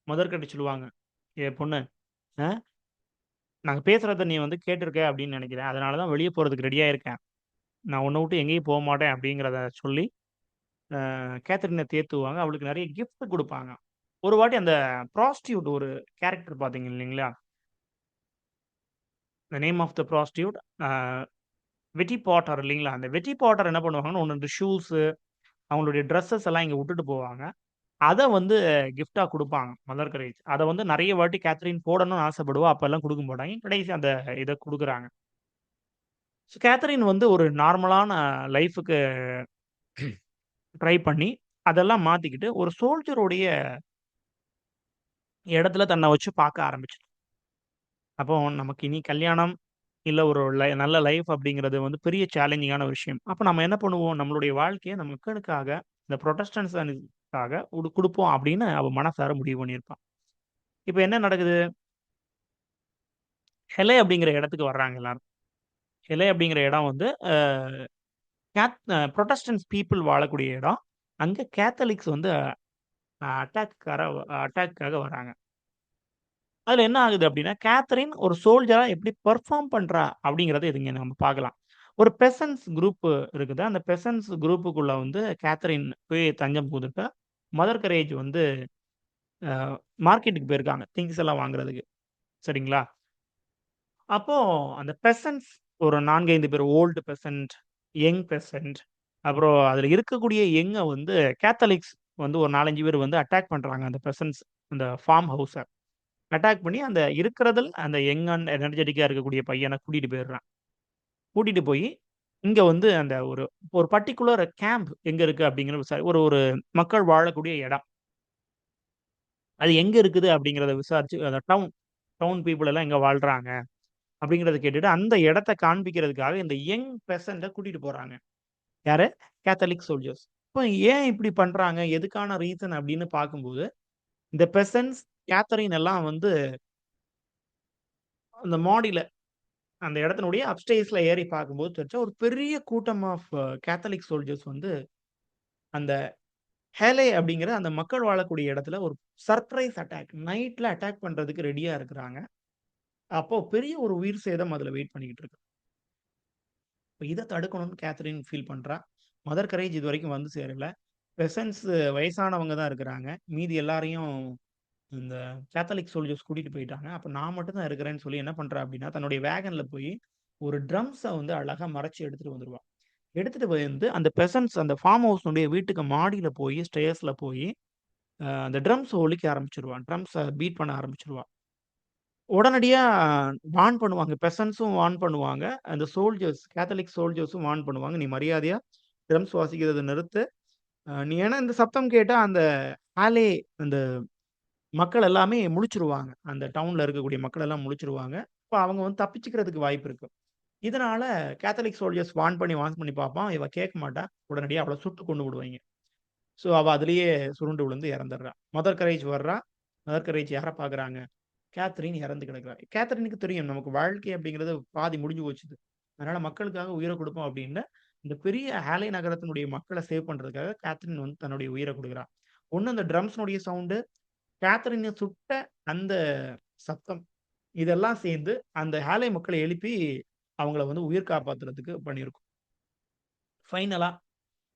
மதர் கரேஜ் சொல்லுவாங்க, "ஏ பொண்ணு, அ நாங்க பேசுறத நீ வந்து கேட்டுருக்க அப்படின்னு நெனைக்கிறேன். அதனால தான் வெளிய போறதுக்கு ரெடியா இருக்கேன். நான் உன்ன விட்டு எங்கேயும் போமாட்டேன்" அப்படிங்கிறத சொல்லி, கேத்தரின தேத்துவாங்க. அவளுக்கு நெறைய கிஃப்ட் குடுப்பாங்க. ஒரு வாட்டி அந்த ப்ராஸ்டியூட் ஒரு கேரக்டர் பார்த்தீங்க இல்லைங்களா? The name of the prostitute a Yvette Pottier இல்லைங்களா? அந்த வெட்டி பாட்டர் என்ன பண்ணுவாங்கன்னா, 1, 2 ஷூஸு அவங்களுடைய ட்ரெஸ்ஸஸ் எல்லாம் இங்க விட்டுட்டு போவாங்க. அத வந்து கிஃப்ட்டா குடுப்பாங்க மதர் கரேஜ். அத வந்து நெறைய வாட்டி கேத்தரின் போடணும்னு ஆசைப்படுவா. அப்பல்லாம் குடுக்க மாட்டாங்க. கடைசியா அந்த இத குடுக்குறாங்க. ஸோ கேத்தரின் வந்து ஒரு நார்மலான லைஃப்‌க்கு ட்ரை பண்ணி, அதெல்லாம் மாத்திக்கிட்டு, ஒரு சோல்ஜருடைய இடத்துல தன்ன வச்சு பார்க்க ஆரம்பிச்சுட்டா. அப்போ நமக்கு இனி கல்யாணம், இல்ல ஒரு நல்ல லைஃப் அப்படிங்கிறது வந்து பெரிய சேலஞ்சிங்கான விஷயம். அப்ப நம்ம என்ன பண்ணுவோம்? நம்மளுடைய வாழ்க்கைய நம்ம மக்களுக்காக, இந்த புரொட்டஸ்டன்ட்ஸானுக்காக குடுப்போம் அப்படின்னு அவ மனசார முடிவு பண்ணியிருப்பா. இப்ப என்ன நடக்குது? ஹெலே அப்படிங்கிற இடத்துக்கு வர்றாங்க எல்லாரும். ஹெலே அப்படிங்கிற இடம் வந்து புரொட்டஸ்டன்ட்ஸ் பீப்பிள் வாழக்கூடிய இடம். அங்க கேத்தலிக்ஸ் வந்து அட்டாக்காக வராங்க. அதுல என்ன ஆகுது அப்டின்னா, கேத்தரின் ஒரு சோல்ஜரா எப்படி பெர்ஃபார்ம் பண்றா அப்படிங்கிறத இங்க நம்ம பார்க்கலாம். ஒரு பெசன்ட்ஸ் குரூப் இருக்குது. அந்த பெசன்ட்ஸ் குரூப்புக்குள்ள வந்து கேத்தரின் போய் தஞ்சம் புகுந்துட்டா. மதர் கரேஜ் வந்து அ மார்க்கெட்டுக்கு போயிருக்காங்க. திங்ஸ் எல்லாம் வாங்குறதுக்கு. சரிங்களா? அப்போ அந்த பெசன்ட்ஸ் ஒரு 4, 5 பேர் ஓல்டு பெசன்ட், யங் பெசன்ட் அப்புறம் அதுல இருக்கக்கூடிய யங்க வந்து கேத்தலிக்ஸ் வந்து ஒரு 4, 5 பேர் வந்து அட்டாக் பண்றாங்க அந்த பெசன்ட்ஸ் அந்த ஃபார்ம் ஹவுஸ. அட்டாக் பண்ணி அந்த இருக்கிறதில் அந்த யங் அண்ட் எனர்ஜெட்டிக்கா இருக்கக்கூடிய பையன கூட்டிட்டு போயிடுறான். கூட்டிட்டு போயி, இங்க வந்து அந்த ஒரு ஒரு பர்ட்டிகுலர் கேம்ப் எங்க இருக்கு அப்படிங்கிற ஒரு ஒரு மக்கள் வாழக்கூடிய இடம். அது எங்க இருக்குது அப்படிங்கிறத விசாரிச்சு அந்த டவுன் டவுன் பீப்பிள் எல்லாம் எங்க வாழ்றாங்க அப்படிங்கிறத கேட்டுட்டு, அந்த இடத்த காண்பிக்கிறதுக்காக இந்த யங் பெர்சன்ட்ட கூட்டிட்டு போறாங்க. யாரு? Catholic soldiers. இப்ப ஏன் இப்படி பண்றாங்க? எதுக்கான ரீசன் அப்படின்னு பார்க்கும்போது, இந்த பெசன்ட்ஸ், கேத்தரின் எல்லாம் வந்து அந்த மாடியில அந்த இடத்தினுடைய அப்ஸ்டேர்ஸ்ல ஏறி பார்க்கும்போது தெரிஞ்சா, ஒரு பெரிய கூட்டம் ஆஃப் கேத்தலிக் சோல்ஜர்ஸ் வந்து அந்த ஹேலே அப்படிங்கிற அந்த மக்கள் வாழக்கூடிய இடத்துல ஒரு சர்ப்ரைஸ் அட்டாக் நைட்ல அட்டாக் பண்றதுக்கு ரெடியா இருக்கிறாங்க. அப்போ பெரிய ஒரு உயிர் சேதம் அதுல வெயிட் பண்ணிக்கிட்டு இருக்கு. இப்ப இத தடுக்கணும்னு கேத்தரின் ஃபீல் பண்றா. மதர் கரேஜ் இதுவரைக்கும் வந்து சேரல. பெசன்ட்ஸ் வயசானவங்க தான் இருக்கிறாங்க. மீதி எல்லாரையும் இந்த கேத்தலிக் சோல்ஜர்ஸ் கூட்டிட்டு போயிட்டாங்க. அப்ப நான் மட்டும் தான் இருக்கிறேன்னு சொல்லி என்ன பண்றா அப்படின்னா, தன்னுடைய வேகன்ல போய் ஒரு ட்ரம்ஸ வந்து அழகா மறைச்சு எடுத்துட்டு வந்துருவா. எடுத்துட்டு வந்து அந்த பெசன்ட்ஸ் அந்த ஃபார்ம் ஹவுஸ்னுடைய வீட்டுக்கு மாடியில போயி, ஸ்டேர்ஸ்ல போயி, அந்த ட்ரம்ஸ ஒலிக்க ஆரம்பிச்சுருவா. ட்ரம்ஸ பீட் பண்ண ஆரம்பிச்சுருவா. உடனடியா வார்ன் பண்ணுவாங்க. பெசன்ட்ஸும் வார்ன் பண்ணுவாங்க. அந்த சோல்ஜர்ஸ் கேத்தலிக் சோல்ஜர்ஸும் வார்ன் பண்ணுவாங்க. "நீ மரியாதையா ட்ரம்ஸ் வாசிக்கிறத நிறுத்து. நீ ஏன்னா இந்த சத்தம் கேட்டா அந்த ஆலே அந்த மக்கள் எல்லாமே முழிச்சுருவாங்க. அந்த டவுன்ல இருக்கக்கூடிய மக்கள் எல்லாம் முழிச்சுருவாங்க. அப்ப அவங்க வந்து தப்பிச்சுக்கிறதுக்கு வாய்ப்பு இருக்கு." இதனால கேத்தலிக் சோல்ஜர்ஸ் வார்ன் பண்ணி பார்ப்பான். இவ கேட்க மாட்டா. உடனடியா அவள சுட்டு கொன்னு விடுவாய்ங்க. ஸோ, அவ அதிலேயே சுருண்டு விழுந்து இறந்துடுறா. மதர் கரேஜ் வர்றா. மதர் கரேஜ் யார பார்க்குறாங்க? கேத்தரின் இறந்து கிடக்குறா. கேத்தரினுக்கு தெரியும் நமக்கு வாழ்க்கை அப்படிங்கிறது பாதி முடிஞ்சு போச்சுது. அதனால மக்களுக்காக உயிர குடுப்போம் அப்படின்னு, இந்த பெரிய ஹாலே நகரத்தினுடைய மக்கள சேவ் பண்றதுக்காக கேத்தரின் வந்து தன்னுடைய உயிர குடுக்குறா. ஒண்ணு அந்த ட்ரம்ஸ்னுடைய சவுண்டு, கேத்தரின சுட்ட அந்த சத்தம். இதெல்லாம் சேர்ந்து அந்த ஹாலே மக்கள எழுப்பி அவங்கள வந்து உயிர் காப்பாத்துறதுக்கு பண்ணியிருக்கும். ஃபைனலா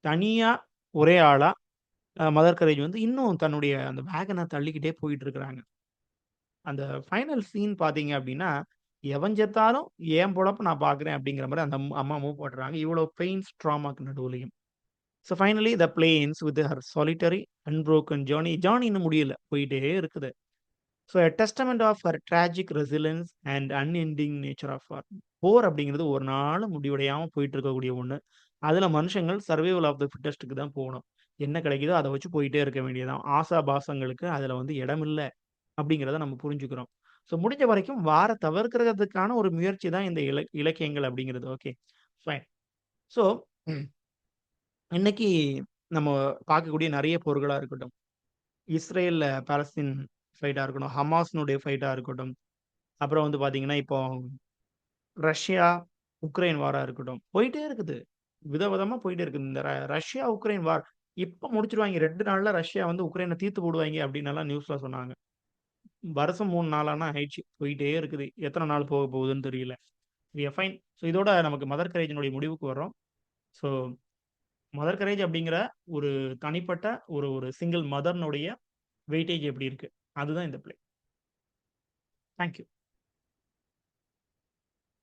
தனியா ஒரே ஆளா மதர் கரேஜ் வந்து இன்னும் தன்னுடைய அந்த வேகன தள்ளிக்கிட்டே போயிட்டு இருக்கிறாங்க. அந்த ஃபைனல் சீன் பார்த்தீங்க அப்டின்னா, எவன் செத்தாலும் என் பொழப்ப நான் பார்க்குறேன் அப்டிங்கிற மாரி அந்த அம்மா மூவ் பண்றாங்க. இவ்வளோ பெயின்ஸ், ட்ராமாக்கு நடுவுலயும். So finally the play ends with her solitary unbroken journey. Journey இன்னும் முடியல. போயிட்டே இருக்குது. So a testament of her tragic resilience and unending nature of her. போர் அப்டிங்கிறது ஒரு நாளும் முடிவடையாம போயிட்டு இருக்கக்கூடிய ஒண்ணு. அதுல மனுஷங்கள் சர்வைவல் ஆஃப் த ஃபிட்டெஸ்ட்‌க்கு தான் போணும். என்ன கிடைக்குதோ அத வச்சு போயிட்டே இருக்க வேண்டியது தான். ஆசாபாசங்களுக்கு அதுல வந்து இடமில்ல. அப்படிங்கிறத நம்ம புரிஞ்சுக்கிறோம். ஸோ முடிஞ்ச வரைக்கும் தவிர்க்கிறதுக்கான ஒரு முயற்சி தான் இந்த இலக்கியங்கள் அப்படிங்கிறது. ஓகே. ஃபைன். ஸோ இன்னைக்கு நம்ம பார்க்கக்கூடிய நெறைய போர்களா இருக்கட்டும். இஸ்ரேல்ல பாலஸ்தீன் ஃபைட்டா இருக்கட்டும். ஹமாஸ்னுடைய ஃபைட்டா இருக்கட்டும். அப்புறம் வந்து பார்த்தீங்கன்னா, இப்போ ரஷ்யா, உக்ரைன் வாரா இருக்கட்டும். போயிட்டே இருக்குது. விதவிதமா போயிட்டே இருக்குது. இந்த ரஷ்யா, உக்ரைன் வார் இப்ப முடிச்சுருவாய்ங்க. 2 நாள்ல ரஷ்யா வந்து உக்ரைன தீர்த்து போடுவாய்ங்க அப்படின்னெல்லாம் நியூஸ்ல சொன்னாங்க. வருஷம் 3 நாளானா ஆயிடுச்சு. போயிட்டே இருக்குது. எத்தன நாள் போக போகுதுன்னு தெரியல. We are fine. ஸோ இதோட நமக்கு மதர் கரேஜினுடைய முடிவுக்கு வர்றோம். ஸோ மதர் கரேஜ் அப்படிங்கிற ஒரு தனிப்பட்ட ஒரு ஒரு சிங்கிள் மதர்னுடைய வெயிட்டேஜ் எப்படி இருக்கு? அதுதான் இந்த ப்ளே. Thank you.